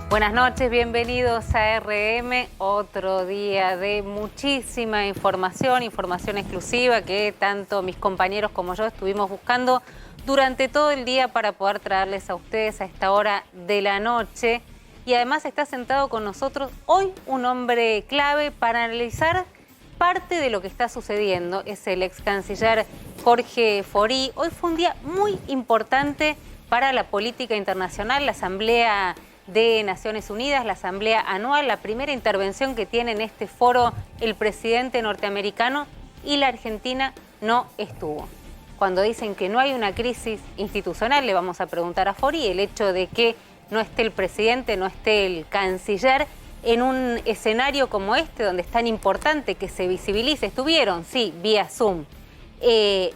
Buenas noches, bienvenidos a RM, otro día de muchísima información exclusiva que tanto mis compañeros como yo estuvimos buscando durante todo el día para poder traerles a ustedes a esta hora de la noche. Y además está sentado con nosotros hoy un hombre clave para analizar parte de lo que está sucediendo. Es el ex canciller Jorge Forí. Hoy fue un día muy importante para la política internacional, la Asamblea de Naciones Unidas, la asamblea anual, la primera intervención que tiene en este foro el presidente norteamericano, y la Argentina no estuvo. Cuando dicen que no hay una crisis institucional, le vamos a preguntar a Forí, el hecho de que no esté el presidente, no esté el canciller en un escenario como este, donde es tan importante que se visibilice. Estuvieron, sí, vía Zoom.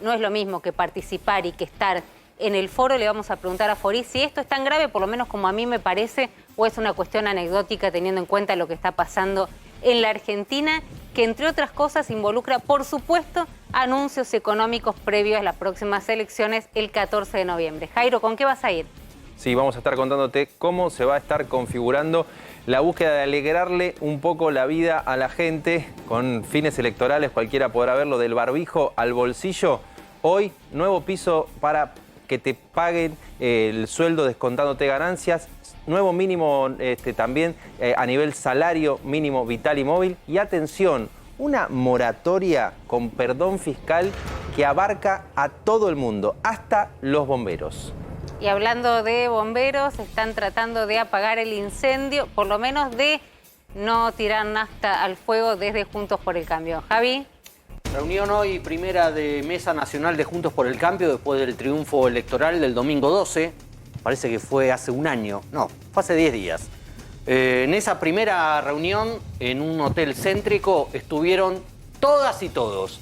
No es lo mismo que participar y que estar en el foro. Le vamos a preguntar a Forí si esto es tan grave, por lo menos como a mí me parece, o es una cuestión anecdótica teniendo en cuenta lo que está pasando en la Argentina, que entre otras cosas involucra, por supuesto, anuncios económicos previos a las próximas elecciones el 14 de noviembre. Jairo, ¿con qué vas a ir? Sí, vamos a estar contándote cómo se va a estar configurando la búsqueda de alegrarle un poco la vida a la gente con fines electorales. Cualquiera podrá verlo, del barbijo al bolsillo. Hoy, nuevo piso para que te paguen el sueldo descontándote ganancias, nuevo mínimo también a nivel salario mínimo vital y móvil, y atención, una moratoria con perdón fiscal que abarca a todo el mundo, hasta los bomberos. Y hablando de bomberos, están tratando de apagar el incendio, por lo menos de no tirar nafta al fuego desde Juntos por el Cambio. Javi. Reunión hoy primera de Mesa Nacional de Juntos por el Cambio después del triunfo electoral del domingo 12. Parece que fue hace un año. No, fue hace 10 días. En esa primera reunión, en un hotel céntrico, estuvieron todas y todos.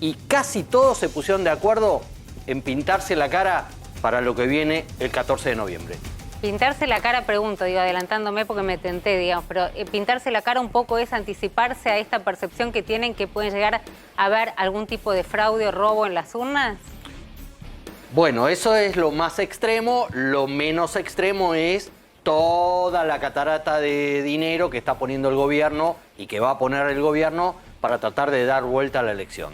Y casi todos se pusieron de acuerdo en pintarse la cara para lo que viene el 14 de noviembre. Pintarse la cara, pregunto, digo, adelantándome porque me tenté, digamos, pero pintarse la cara un poco es anticiparse a esta percepción que tienen que pueden llegar a haber algún tipo de fraude o robo en las urnas. Bueno, eso es lo más extremo. Lo menos extremo es toda la catarata de dinero que está poniendo el gobierno y que va a poner el gobierno para tratar de dar vuelta a la elección.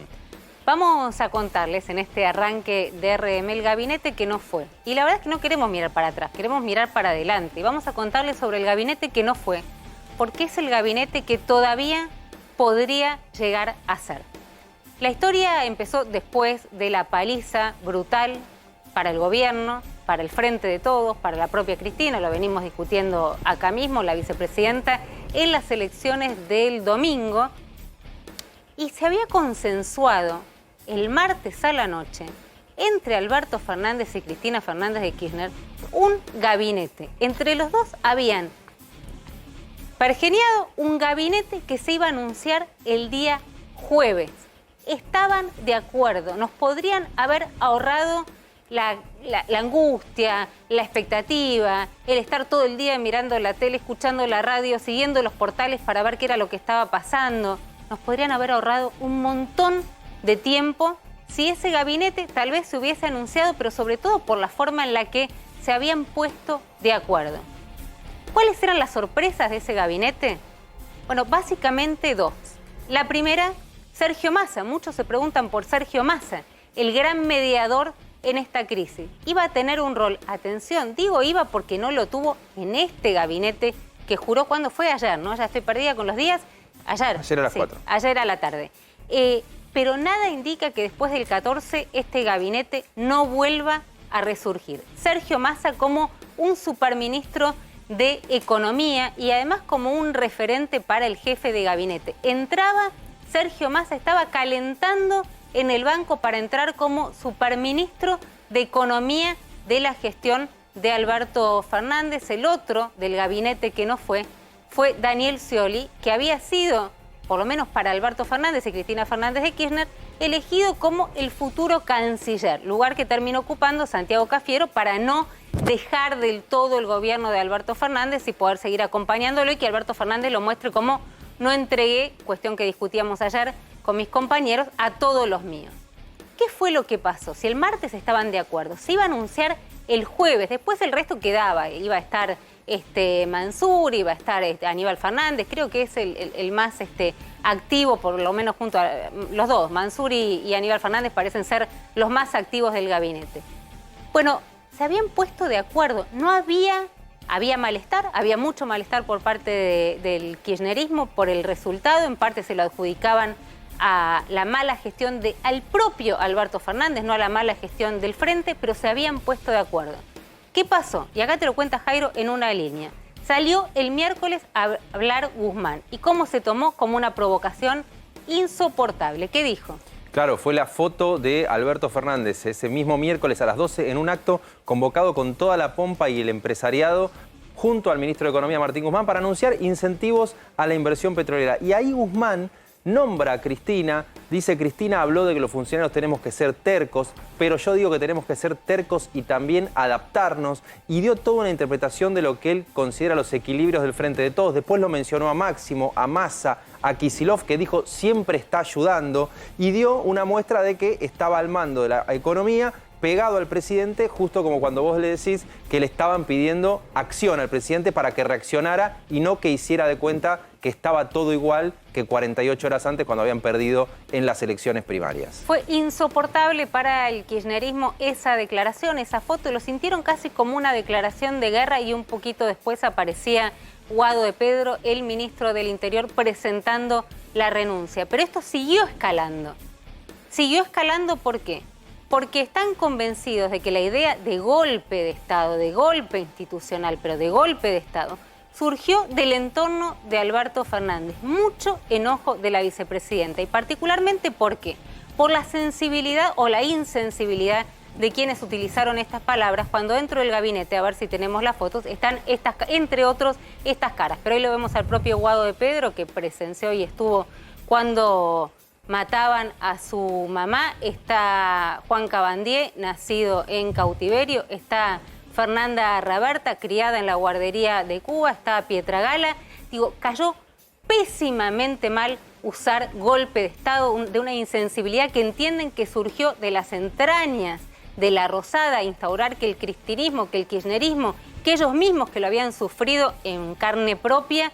Vamos a contarles en este arranque de RM el gabinete que no fue. Y la verdad es que no queremos mirar para atrás, queremos mirar para adelante. Y vamos a contarles sobre el gabinete que no fue, porque es el gabinete que todavía podría llegar a ser. La historia empezó después de la paliza brutal para el gobierno, para el Frente de Todos, para la propia Cristina, lo venimos discutiendo acá mismo, la vicepresidenta, en las elecciones del domingo. Y se había consensuado el martes a la noche, entre Alberto Fernández y Cristina Fernández de Kirchner, un gabinete. Entre los dos habían pergeniado un gabinete que se iba a anunciar el día jueves. Estaban de acuerdo, nos podrían haber ahorrado la angustia, la expectativa, el estar todo el día mirando la tele, escuchando la radio, siguiendo los portales para ver qué era lo que estaba pasando. Nos podrían haber ahorrado un montón de tiempo si ese gabinete tal vez se hubiese anunciado, pero sobre todo por la forma en la que se habían puesto de acuerdo. ¿Cuáles eran las sorpresas de ese gabinete? Bueno, básicamente dos. La primera, Sergio Massa. Muchos se preguntan por Sergio Massa, el gran mediador en esta crisis. Iba a tener un rol, atención, digo iba porque no lo tuvo en este gabinete que juró cuando fue ayer, ¿no? Ya estoy perdida con los días. Ayer a las 4. Ayer a la tarde. Pero nada indica que después del 14 este gabinete no vuelva a resurgir. Sergio Massa como un superministro de Economía y además como un referente para el jefe de gabinete. Entraba, Sergio Massa estaba calentando en el banco para entrar como superministro de Economía de la gestión de Alberto Fernández. El otro del gabinete que no fue Daniel Scioli, que había sido, por lo menos para Alberto Fernández y Cristina Fernández de Kirchner, elegido como el futuro canciller, lugar que terminó ocupando Santiago Cafiero para no dejar del todo el gobierno de Alberto Fernández y poder seguir acompañándolo y que Alberto Fernández lo muestre como no entregué, cuestión que discutíamos ayer con mis compañeros, a todos los míos. ¿Qué fue lo que pasó? Si el martes estaban de acuerdo, se iba a anunciar el jueves, después el resto quedaba, iba a estar Manzuri, va a estar Aníbal Fernández, creo que es el más activo, por lo menos junto a los dos, Manzuri y Aníbal Fernández parecen ser los más activos del gabinete. Bueno, se habían puesto de acuerdo, había malestar, había mucho malestar por parte del kirchnerismo por el resultado, en parte se lo adjudicaban a la mala gestión al propio Alberto Fernández, no a la mala gestión del frente, pero se habían puesto de acuerdo. ¿Qué pasó? Y acá te lo cuenta Jairo en una línea. Salió el miércoles a hablar Guzmán. ¿Y cómo se tomó? Como una provocación insoportable. ¿Qué dijo? Claro, fue la foto de Alberto Fernández ese mismo miércoles a las 12 en un acto convocado con toda la pompa y el empresariado junto al ministro de Economía Martín Guzmán para anunciar incentivos a la inversión petrolera. Y ahí Guzmán nombra a Cristina, dice Cristina habló de que los funcionarios tenemos que ser tercos, pero yo digo que tenemos que ser tercos y también adaptarnos, y dio toda una interpretación de lo que él considera los equilibrios del Frente de Todos. Después lo mencionó a Máximo, a Massa, a Kicillof, que dijo siempre está ayudando, y dio una muestra de que estaba al mando de la economía, pegado al presidente, justo como cuando vos le decís que le estaban pidiendo acción al presidente para que reaccionara y no que hiciera de cuenta que estaba todo igual que 48 horas antes cuando habían perdido en las elecciones primarias. Fue insoportable para el kirchnerismo esa declaración, esa foto, lo sintieron casi como una declaración de guerra y un poquito después aparecía Guado de Pedro, el ministro del Interior, presentando la renuncia. Pero esto siguió escalando. Siguió escalando, ¿por qué? Porque están convencidos de que la idea de golpe de Estado, de golpe institucional, pero de golpe de Estado, surgió del entorno de Alberto Fernández. Mucho enojo de la vicepresidenta. Y particularmente, ¿por qué? Por la sensibilidad o la insensibilidad de quienes utilizaron estas palabras cuando dentro del gabinete, a ver si tenemos las fotos, están entre otros estas caras. Pero hoy lo vemos al propio Guado de Pedro, que presenció y estuvo cuando mataban a su mamá. Está Juan Cabandier, nacido en cautiverio. Está Fernanda Raberta, criada en la guardería de Cuba. Está Pietragala. Digo, cayó pésimamente mal usar golpe de Estado, de una insensibilidad que entienden que surgió de las entrañas de la Rosada, instaurar que el cristinismo, que el kirchnerismo, que ellos mismos que lo habían sufrido en carne propia,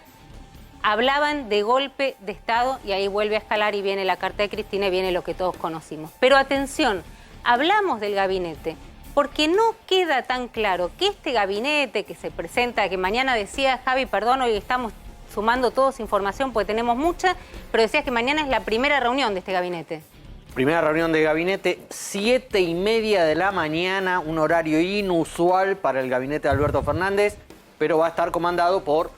hablaban de golpe de Estado, y ahí vuelve a escalar y viene la carta de Cristina y viene lo que todos conocimos. Pero atención, hablamos del gabinete porque no queda tan claro que este gabinete que se presenta, que mañana decía Javi, perdón, hoy estamos sumando todos información porque tenemos mucha, pero decías que mañana es la primera reunión de este gabinete. Primera reunión de gabinete, 7:30 de la mañana, un horario inusual para el gabinete de Alberto Fernández, pero va a estar comandado por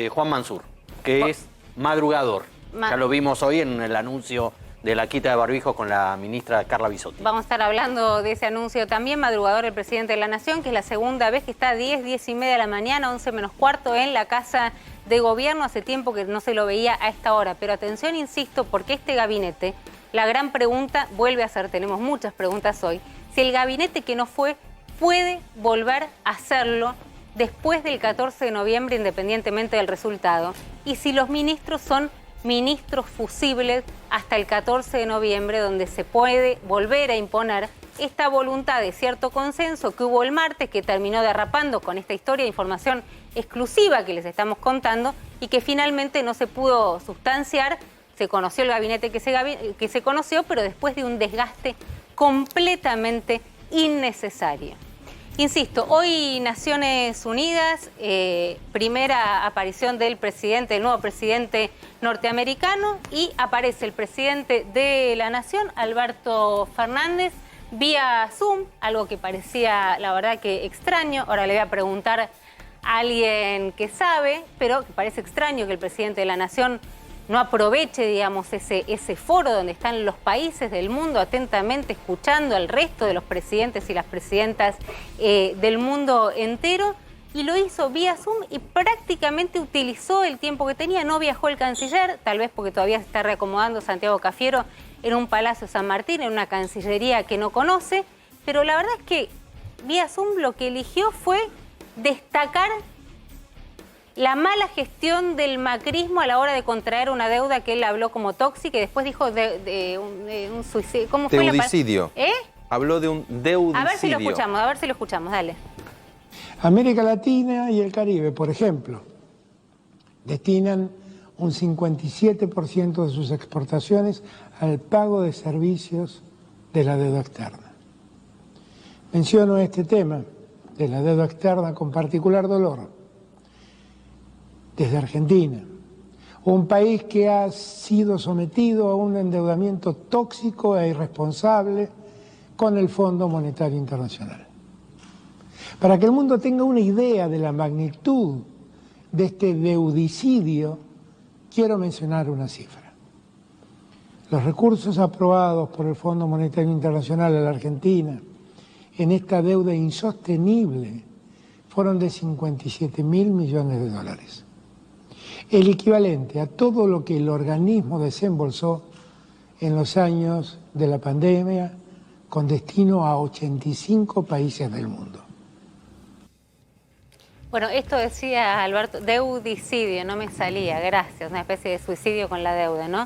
Juan Mansur, que es madrugador. Ya lo vimos hoy en el anuncio de la quita de barbijo con la ministra Carla Bisotti. Vamos a estar hablando de ese anuncio también. Madrugador el presidente de la Nación, que es la segunda vez que está a 10:30 de la mañana, 11 menos cuarto, en la Casa de Gobierno. Hace tiempo que no se lo veía a esta hora. Pero atención, insisto, porque este gabinete, la gran pregunta vuelve a ser, tenemos muchas preguntas hoy, si el gabinete que no fue puede volver a hacerlo después del 14 de noviembre, independientemente del resultado, y si los ministros son ministros fusibles hasta el 14 de noviembre, donde se puede volver a imponer esta voluntad de cierto consenso que hubo el martes, que terminó derrapando con esta historia de información exclusiva que les estamos contando y que finalmente no se pudo sustanciar. Se conoció el gabinete que se conoció, pero después de un desgaste completamente innecesario. Insisto, hoy Naciones Unidas, primera aparición del presidente, del nuevo presidente norteamericano, y aparece el presidente de la Nación, Alberto Fernández, vía Zoom, algo que parecía, la verdad, que extraño. Ahora le voy a preguntar a alguien que sabe, pero que parece extraño que el presidente de la Nación no aproveche, digamos, ese foro donde están los países del mundo atentamente escuchando al resto de los presidentes y las presidentas del mundo entero, y lo hizo vía Zoom y prácticamente utilizó el tiempo que tenía. No viajó el canciller, tal vez porque todavía se está reacomodando Santiago Cafiero en un Palacio San Martín, en una cancillería que no conoce, pero la verdad es que vía Zoom lo que eligió fue destacar la mala gestión del macrismo a la hora de contraer una deuda que él habló como tóxica y después dijo de un suicidio. ¿Cómo fue deudicidio. la palabra? Habló de un deudicidio. A ver si lo escuchamos, dale. América Latina y el Caribe, por ejemplo, destinan un 57% de sus exportaciones al pago de servicios de la deuda externa. Menciono este tema de la deuda externa con particular dolor desde Argentina, un país que ha sido sometido a un endeudamiento tóxico e irresponsable con el Fondo Monetario Internacional. Para que el mundo tenga una idea de la magnitud de este deudicidio, quiero mencionar una cifra. Los recursos aprobados por el Fondo Monetario Internacional a la Argentina en esta deuda insostenible fueron de 57.000 millones de dólares. El equivalente a todo lo que el organismo desembolsó en los años de la pandemia con destino a 85 países del mundo. Bueno, esto decía Alberto, deudicidio, no me salía, gracias, una especie de suicidio con la deuda, ¿no?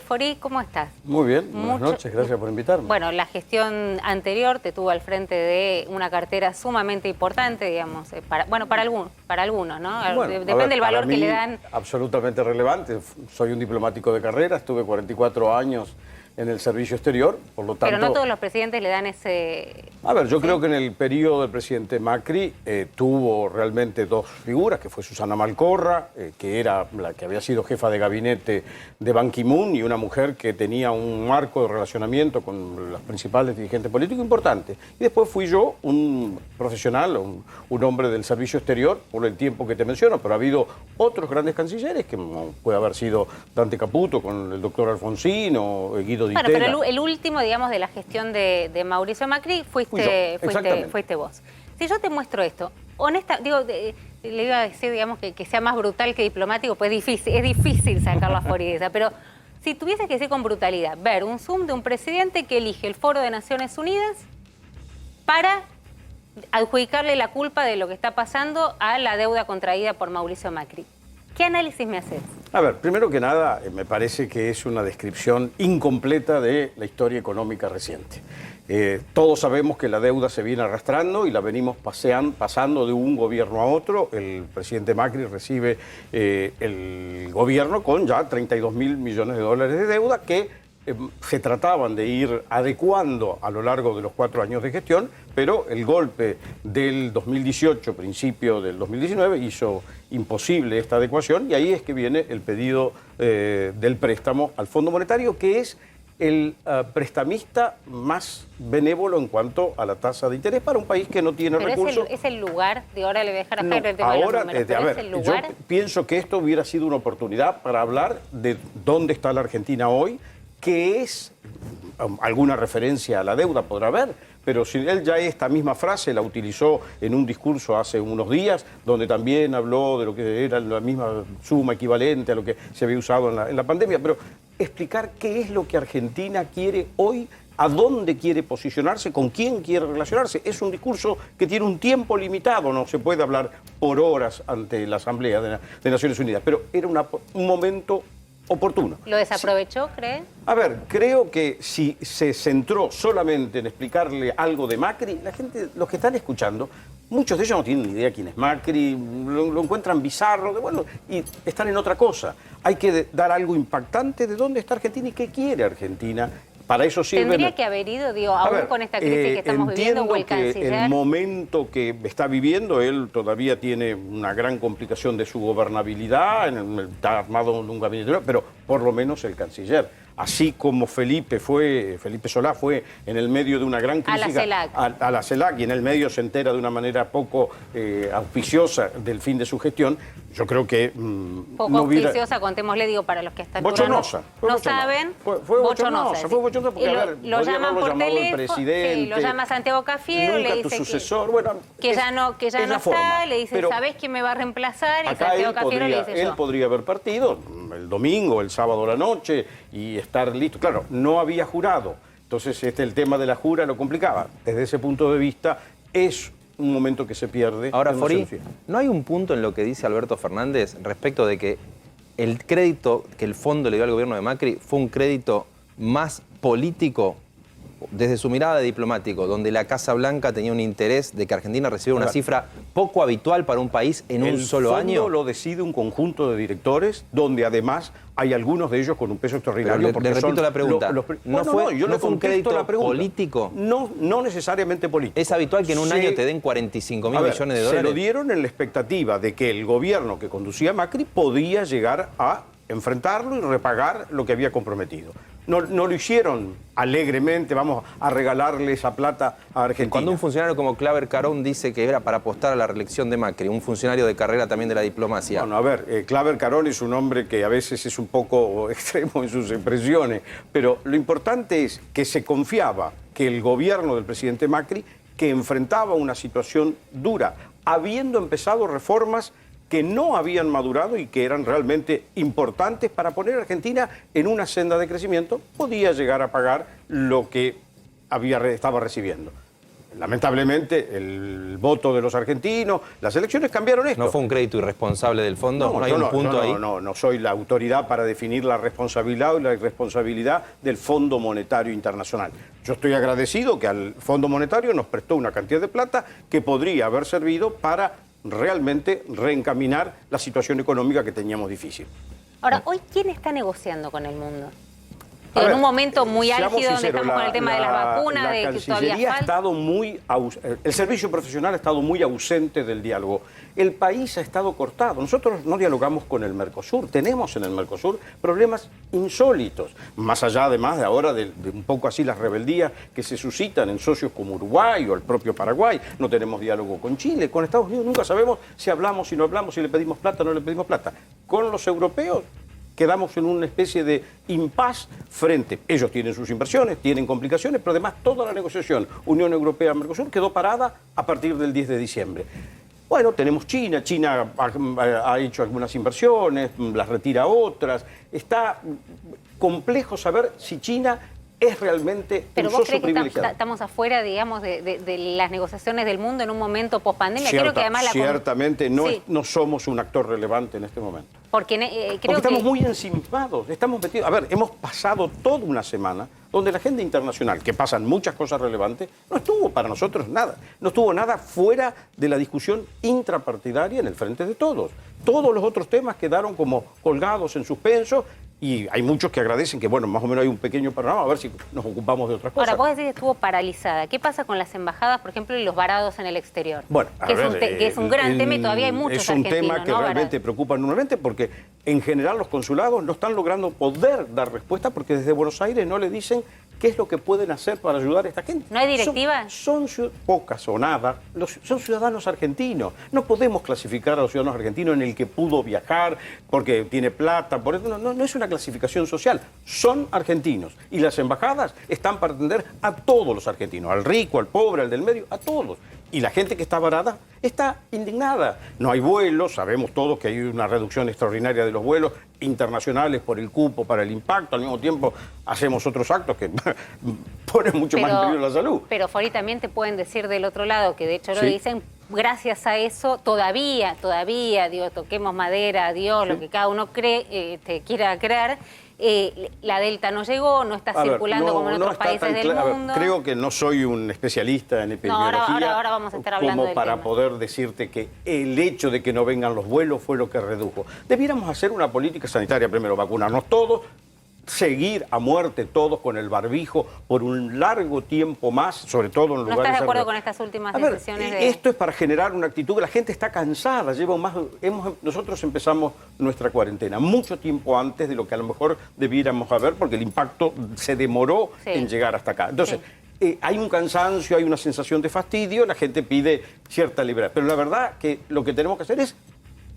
Forí, ¿cómo estás? Muy bien, buenas noches, gracias por invitarme. Bueno, la gestión anterior te tuvo al frente de una cartera sumamente importante, digamos, para algunos, ¿no? Bueno, depende del valor que le dan. Absolutamente relevante, soy un diplomático de carrera, estuve 44 años en el servicio exterior, por lo tanto... Pero no todos los presidentes le dan ese... A ver, yo creo que en el periodo del presidente Macri tuvo realmente dos figuras, que fue Susana Malcorra, que era la que había sido jefa de gabinete de Ban Ki-moon, y una mujer que tenía un marco de relacionamiento con los principales dirigentes políticos importantes. Y después fui yo, un profesional, un hombre del servicio exterior, por el tiempo que te menciono, pero ha habido otros grandes cancilleres, que puede haber sido Dante Caputo con el doctor Alfonsín, Guido Di Bueno, Tella. pero el último, digamos, de la gestión de Mauricio Macri fuiste vos. Si yo te muestro esto, le iba a decir, digamos, que sea más brutal que diplomático, pues es difícil sacar la forideza, pero si tuvieses que decir con brutalidad, ver un Zoom de un presidente que elige el Foro de Naciones Unidas para adjudicarle la culpa de lo que está pasando a la deuda contraída por Mauricio Macri, ¿qué análisis me haces? A ver, primero que nada, me parece que es una descripción incompleta de la historia económica reciente. Todos sabemos que la deuda se viene arrastrando y la venimos pasando de un gobierno a otro. El presidente Macri recibe el gobierno con ya 32.000 millones de dólares de deuda que se trataban de ir adecuando a lo largo de los 4 años de gestión, pero el golpe del 2018, principio del 2019, hizo imposible esta adecuación y ahí es que viene el pedido del préstamo al Fondo Monetario, que es el prestamista más benévolo en cuanto a la tasa de interés para un país que no tiene recursos. Es el lugar, de ahora le voy a dejar a Jairo el tema de los números, pero es el lugar. Yo pienso que esto hubiera sido una oportunidad para hablar de dónde está la Argentina hoy, que es alguna referencia a la deuda, podrá haber, pero si él ya esta misma frase la utilizó en un discurso hace unos días, donde también habló de lo que era la misma suma equivalente a lo que se había usado en la pandemia, pero explicar qué es lo que Argentina quiere hoy, a dónde quiere posicionarse, con quién quiere relacionarse. Es un discurso que tiene un tiempo limitado, no se puede hablar por horas ante la Asamblea de Naciones Unidas, pero era un momento oportuno. ¿Lo desaprovechó, cree? A ver, creo que si se centró solamente en explicarle algo de Macri, la gente, los que están escuchando, muchos de ellos no tienen ni idea quién es Macri, lo encuentran bizarro, y están en otra cosa. Hay que dar algo impactante de dónde está Argentina y qué quiere Argentina. Para eso sirve... ¿Tendría que haber ido, aún con esta crisis que estamos viviendo, o el canciller? Entiendo que el momento que está viviendo, él todavía tiene una gran complicación de su gobernabilidad, está armado en un gabinete, pero por lo menos el canciller. Así como Felipe Solá fue en el medio de una gran crisis a la CELAC y en el medio se entera de una manera poco auspiciosa del fin de su gestión, yo creo que poco no hubiera... auspiciosa, contémosle, para los que están bochornosa. No saben. Fue bochornosa porque lo llaman por teléfono, sí, lo llama Santiago Cafiero, le dice sucesor, que ya no está, le dice, ¿sabés quién me va a reemplazar? Y Santiago Cafiero le dice él podría haber partido el domingo, el sábado a la noche y estar listo. Claro, no había jurado. Entonces el tema de la jura lo complicaba. Desde ese punto de vista es un momento que se pierde. Ahora, Forí, ¿no hay un punto en lo que dice Alberto Fernández respecto de que el crédito que el fondo le dio al gobierno de Macri fue un crédito más político desde su mirada de diplomático, donde la Casa Blanca tenía un interés de que Argentina recibiera una cifra poco habitual para un país en un solo año? El fondo lo decide un conjunto de directores, donde además hay algunos de ellos con un peso extraordinario. Pero le repito la pregunta. ¿No fue un crédito político? No necesariamente político. ¿Es habitual que en un año te den 45.000 millones de dólares? Se lo dieron en la expectativa de que el gobierno que conducía Macri podía llegar a enfrentarlo y repagar lo que había comprometido. No lo hicieron alegremente, vamos a regalarle esa plata a Argentina. Cuando un funcionario como Claver Carón dice que era para apostar a la reelección de Macri, un funcionario de carrera también de la diplomacia. Bueno, a ver, Claver Carón es un hombre que a veces es un poco extremo en sus expresiones, pero lo importante es que se confiaba que el gobierno del presidente Macri, que enfrentaba una situación dura, habiendo empezado reformas que no habían madurado y que eran realmente importantes para poner a Argentina en una senda de crecimiento, podía llegar a pagar lo que estaba recibiendo. Lamentablemente, el voto de los argentinos, las elecciones cambiaron esto. ¿No fue un crédito irresponsable del fondo? ¿No hay un punto ahí? No soy la autoridad para definir la responsabilidad o la irresponsabilidad del Fondo Monetario Internacional. Yo estoy agradecido que al Fondo Monetario nos prestó una cantidad de plata que podría haber servido para realmente reencaminar la situación económica que teníamos difícil. Ahora, hoy, ¿quién está negociando con el mundo? En un momento muy álgido donde estamos con el tema de las vacunas, de que todavía falta. El servicio profesional ha estado muy ausente del diálogo. El país ha estado cortado. Nosotros no dialogamos con el Mercosur. Tenemos en el Mercosur problemas insólitos. Más allá, además, de ahora de un poco así las rebeldías que se suscitan en socios como Uruguay o el propio Paraguay. No tenemos diálogo con Chile. Con Estados Unidos nunca sabemos si hablamos, si no hablamos, si le pedimos plata o no le pedimos plata. Con los europeos quedamos en una especie de impas frente. Ellos tienen sus inversiones, tienen complicaciones, pero además toda la negociación Unión Europea-Mercosur quedó parada a partir del 10 de diciembre. Bueno, tenemos China. China ha hecho algunas inversiones, las retira otras. Está complejo saber si China es realmente ¿Pero un vos socio crees privilegiado. que estamos afuera, digamos, de las negociaciones del mundo en un momento post-pandemia? Creo que además ciertamente no somos un actor relevante en este momento. Porque Porque estamos muy ensimismados, estamos metidos. A ver, hemos pasado toda una semana donde la agenda internacional, que pasan muchas cosas relevantes, no estuvo para nosotros nada. No estuvo nada fuera de la discusión intrapartidaria en el frente de todos. Todos los otros temas quedaron como colgados en suspenso. Y hay muchos que agradecen que, bueno, más o menos hay un pequeño panorama, a ver si nos ocupamos de otras cosas. Ahora, vos decís que estuvo paralizada. ¿Qué pasa con las embajadas, por ejemplo, y los varados en el exterior? Bueno, que es un gran tema y todavía hay muchos argentinos, es un tema que realmente preocupa enormemente porque, en general, los consulados no están logrando poder dar respuesta porque desde Buenos Aires no le dicen qué es lo que pueden hacer para ayudar a esta gente. ¿No hay directiva? Son pocas o nada, son ciudadanos argentinos. No podemos clasificar a los ciudadanos argentinos en el que pudo viajar porque tiene plata. Por eso no es una clasificación social. Son argentinos. Y las embajadas están para atender a todos los argentinos, al rico, al pobre, al del medio, a todos. Y la gente que está varada está indignada. No hay vuelos, sabemos todos que hay una reducción extraordinaria de los vuelos internacionales por el cupo, para el impacto. Al mismo tiempo hacemos otros actos que ponen mucho más en peligro la salud. Pero, Fori, también te pueden decir del otro lado, que de hecho lo dicen, gracias a eso, todavía, digo, toquemos madera, Dios, lo que cada uno cree, quiera creer. La Delta no llegó, no está circulando como en otros países del mundo. Creo que no soy un especialista en epidemiología. Ahora vamos a estar hablando como para poder decirte que el hecho de que no vengan los vuelos fue lo que redujo. Debiéramos hacer una política sanitaria, primero vacunarnos todos, seguir a muerte todos con el barbijo por un largo tiempo más, sobre todo en lugares... ¿No estás de acuerdo con estas últimas decisiones? Esto es para generar una actitud que la gente está cansada. Nosotros empezamos nuestra cuarentena mucho tiempo antes de lo que a lo mejor debiéramos haber, porque el impacto se demoró en llegar hasta acá. Entonces, hay un cansancio, hay una sensación de fastidio, la gente pide cierta libertad. Pero la verdad que lo que tenemos que hacer es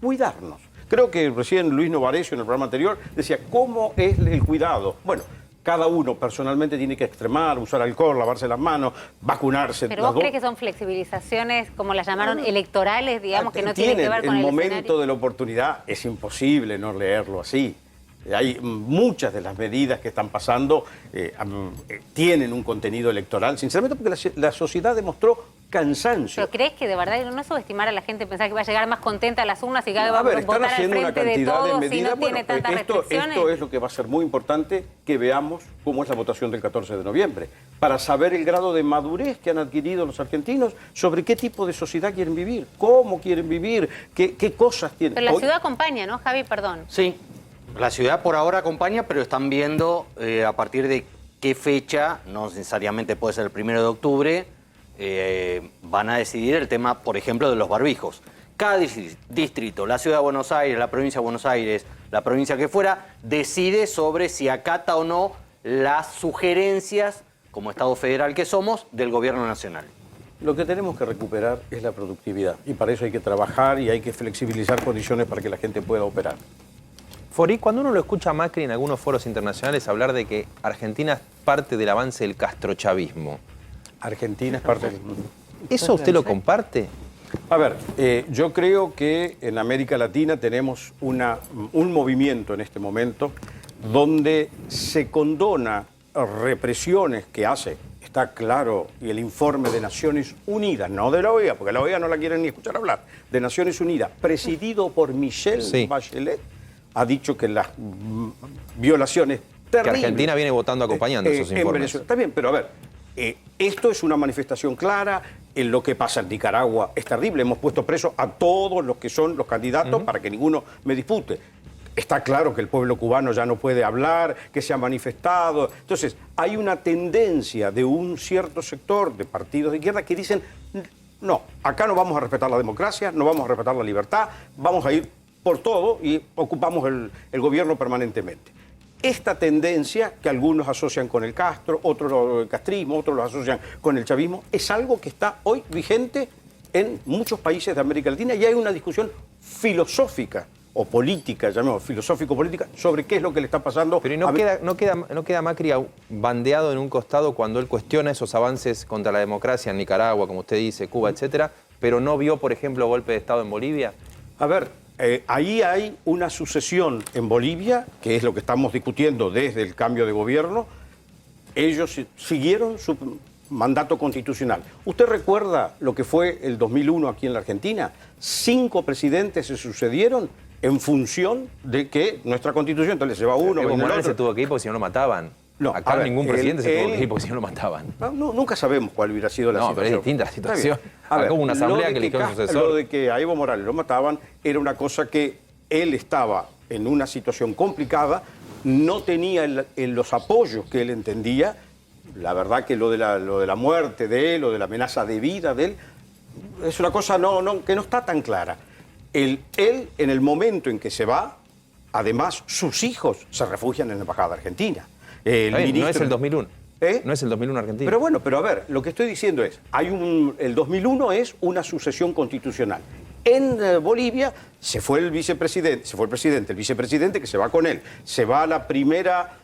cuidarnos. Creo que recién Luis Novarecio en el programa anterior decía, ¿cómo es el cuidado? Bueno, cada uno personalmente tiene que extremar, usar alcohol, lavarse las manos, vacunarse. ¿Pero vos crees que son flexibilizaciones, como las llamaron, electorales, digamos, que no tienen que ver con el momento de la oportunidad es imposible no leerlo así. Hay muchas de las medidas que están pasando tienen un contenido electoral, sinceramente porque la sociedad demostró cansancio. ¿Pero crees que de verdad no subestimar a la gente, pensar que va a llegar más contenta a las urnas y que va a están votar al haciendo una frente de cantidad de todos medidas. y no tiene tantas restricciones? Esto es lo que va a ser muy importante, que veamos cómo es la votación del 14 de noviembre, para saber el grado de madurez que han adquirido los argentinos sobre qué tipo de sociedad quieren vivir, cómo quieren vivir, qué cosas tienen. Pero la ciudad acompaña, ¿no, Javi? Perdón. Sí, la ciudad por ahora acompaña, pero están viendo a partir de qué fecha, no necesariamente puede ser el 1 de octubre, van a decidir el tema, por ejemplo, de los barbijos. Cada distrito, la ciudad de Buenos Aires, la provincia de Buenos Aires, la provincia que fuera, decide sobre si acata o no las sugerencias, como Estado federal que somos, del gobierno nacional. Lo que tenemos que recuperar es la productividad y para eso hay que trabajar y hay que flexibilizar condiciones para que la gente pueda operar. Fori, cuando uno lo escucha a Macri en algunos foros internacionales hablar de que Argentina es parte del avance del castrochavismo, Argentina es parte del... ¿eso usted lo comparte? A ver, yo creo que en América Latina tenemos un movimiento en este momento donde se condona represiones que hace, está claro, y el informe de Naciones Unidas, no de la OEA, porque la OEA no la quieren ni escuchar hablar, de Naciones Unidas, presidido por Michelle Bachelet, ha dicho que las violaciones terribles... Que Argentina viene votando acompañando esos informes. Venezuela. Está bien, pero a ver, esto es una manifestación clara. En lo que pasa en Nicaragua es terrible. Hemos puesto preso a todos los que son los candidatos para que ninguno me dispute. Está claro que el pueblo cubano ya no puede hablar, que se ha manifestado. Entonces, hay una tendencia de un cierto sector de partidos de izquierda que dicen, no, acá no vamos a respetar la democracia, no vamos a respetar la libertad, vamos a ir por todo y ocupamos el gobierno permanentemente. Esta tendencia, que algunos asocian con el Castro, otros el castrismo, otros lo asocian con el chavismo, es algo que está hoy vigente en muchos países de América Latina y hay una discusión filosófica o política, llamemos filosófico-política, sobre qué es lo que le está pasando. Pero no queda Macri bandeado en un costado cuando él cuestiona esos avances contra la democracia en Nicaragua, como usted dice, Cuba, etcétera, pero no vio, por ejemplo, golpe de Estado en Bolivia. A ver, ahí hay una sucesión en Bolivia, que es lo que estamos discutiendo desde el cambio de gobierno. Ellos siguieron su mandato constitucional. ¿Usted recuerda lo que fue el 2001 aquí en la Argentina? 5 presidentes se sucedieron en función de que nuestra Constitución, entonces se va uno, Evo viene el Morales otro. se tuvo que ir porque si no lo mataban. No, acá a ver, ningún presidente se tuvo que ir porque si no lo mataban. Nunca sabemos cuál hubiera sido la situación. No, pero es distinta la situación. A ver, acá hubo una asamblea que eligió un sucesor. Lo de que a Evo Morales lo mataban era una cosa que él estaba en una situación complicada, no tenía los apoyos que él entendía. La verdad que lo de la muerte de él o de la amenaza de vida de él es una cosa que no está tan clara. Él, en el momento en que se va, además sus hijos se refugian en la Embajada Argentina. No es el 2001. No es el 2001 Argentina. Pero bueno, pero a ver, lo que estoy diciendo es, el 2001 es una sucesión constitucional. En Bolivia se fue el vicepresidente, el vicepresidente que se va con él, se va la primera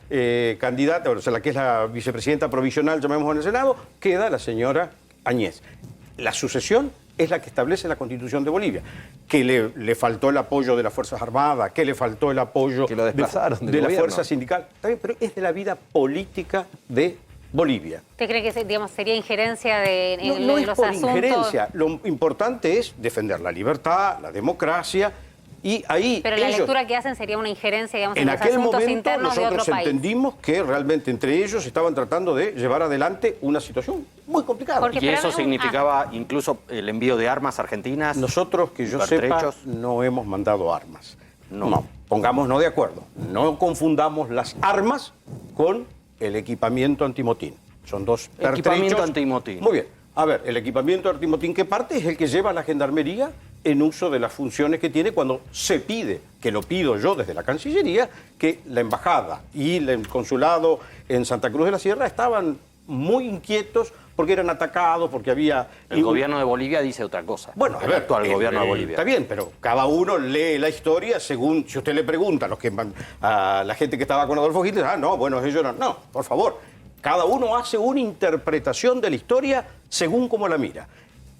candidata, o sea, la que es la vicepresidenta provisional, llamemos en el Senado, queda la señora Añez. La sucesión es la que establece la Constitución de Bolivia, que le faltó el apoyo de las Fuerzas Armadas, que le faltó el apoyo que lo desplazaron de la fuerza sindical. Está bien, pero es de la vida política de Bolivia. ¿Usted cree que digamos, sería injerencia en no es los por asuntos? injerencia. Lo importante es defender la libertad, la democracia, y ahí Pero la lectura que hacen sería una injerencia, digamos, en los aquel asuntos momento internos de otro nosotros país. entendimos que realmente entre ellos estaban tratando de llevar adelante una situación muy complicada. Porque Y eso significaba incluso el envío de armas argentinas. Nosotros, que yo sepa, no hemos mandado armas. No, pongámonos de acuerdo. No confundamos las armas con el equipamiento antimotín. Son dos pertrechos. Equipamiento antimotín. Muy bien. A ver, el equipamiento antimotín, ¿qué parte? Es el que lleva la Gendarmería en uso de las funciones que tiene cuando se pide, que lo pido yo desde la Cancillería, que la Embajada y el Consulado en Santa Cruz de la Sierra estaban muy inquietos porque eran atacados, porque había... El gobierno de Bolivia dice otra cosa. Bueno, a ver, el actual gobierno de Bolivia. Está bien, pero cada uno lee la historia según... Si usted le pregunta a la gente que estaba con Adolfo Hitler, no, bueno, ellos no. No, por favor. Cada uno hace una interpretación de la historia según como la mira.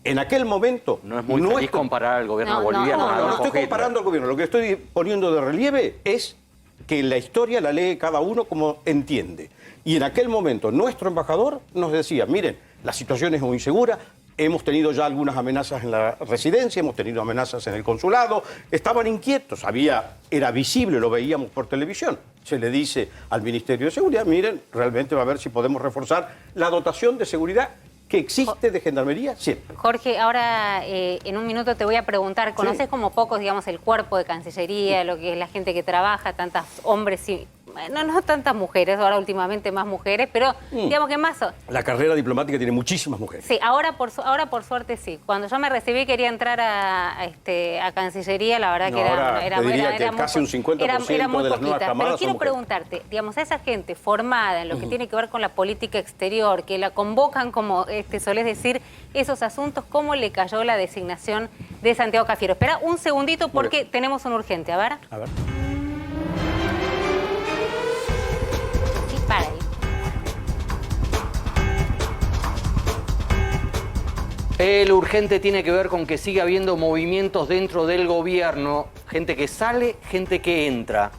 En aquel momento... No es muy feliz comparar al gobierno boliviano. No estoy comparando al gobierno. Lo que estoy poniendo de relieve es que la historia la lee cada uno como entiende. Y en aquel momento nuestro embajador nos decía, miren, la situación es muy insegura, hemos tenido ya algunas amenazas en la residencia, hemos tenido amenazas en el consulado, estaban inquietos, era visible, lo veíamos por televisión. Se le dice al Ministerio de Seguridad, miren, realmente va a ver si podemos reforzar la dotación de seguridad que existe de Gendarmería siempre. Jorge, ahora en un minuto te voy a preguntar, ¿conoces como pocos, digamos, el cuerpo de Cancillería, lo que es la gente que trabaja, tantos hombres y... No tantas mujeres, ahora últimamente más mujeres, pero digamos que más... La carrera diplomática tiene muchísimas mujeres. Sí, ahora por suerte sí. Cuando yo me recibí quería entrar a Cancillería, la verdad que era casi un 50% era muy de las nuevas poquita. camadas Pero quiero son mujeres. preguntarte, digamos, a esa gente formada en lo que tiene que ver con la política exterior, que la convocan, como solés decir, esos asuntos, ¿cómo le cayó la designación de Santiago Cafiero? Espera un segundito porque tenemos un urgente. A ver. A ver. Para ahí. El urgente tiene que ver con que sigue habiendo movimientos dentro del gobierno, gente que sale, gente que entra.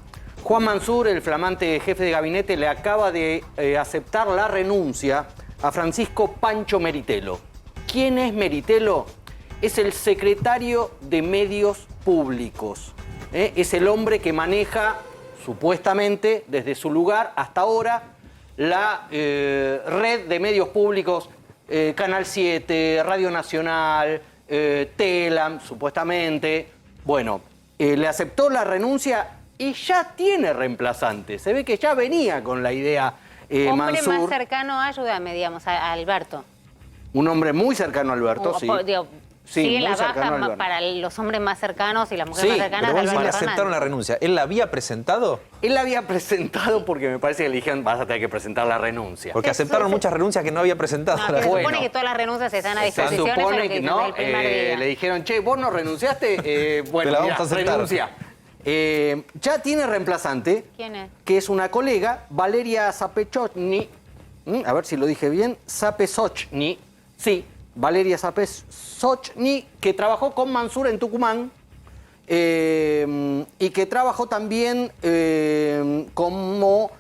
Juan Mansur, el flamante jefe de gabinete, le acaba de aceptar la renuncia a Francisco Pancho Meritelo. ¿Quién es Meritelo? Es el secretario de Medios Públicos. Es el hombre que maneja, supuestamente, desde su lugar hasta ahora, la red de medios públicos, Canal 7, Radio Nacional, Telam, supuestamente. Bueno, le aceptó la renuncia y ya tiene reemplazante. Se ve que ya venía con la idea Hombre Mansur. más cercano, ayúdame, digamos, a Alberto. Un hombre muy cercano a Alberto, sí. Sí, sigue muy la cercano a baja Alberto. para los hombres más cercanos y las mujeres Sí, más cercanas Pero de vos decís, Alberto le aceptaron la Fernández. renuncia. ¿Él la había presentado? Él la había presentado porque me parece que le dijeron, vas a tener que presentar la renuncia. Porque aceptaron muchas renuncias que no había presentado. No, que se Bueno. supone que todas las renuncias están a Se disposición. eso es lo supone que que dicen no, desde el primer día. le dijeron, che, vos no renunciaste, bueno, Te la mirá, vamos a aceptar. renuncia. Ya tiene reemplazante, ¿Quién es? que es una colega, Valeria Zapesochny, a ver si lo dije bien, Zapesochny, sí, Valeria Zapesochny, que trabajó con Mansur en Tucumán y que trabajó también como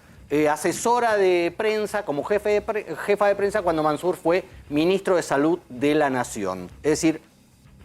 asesora de prensa, como jefa de prensa cuando Mansur fue ministro de Salud de la Nación. Es decir,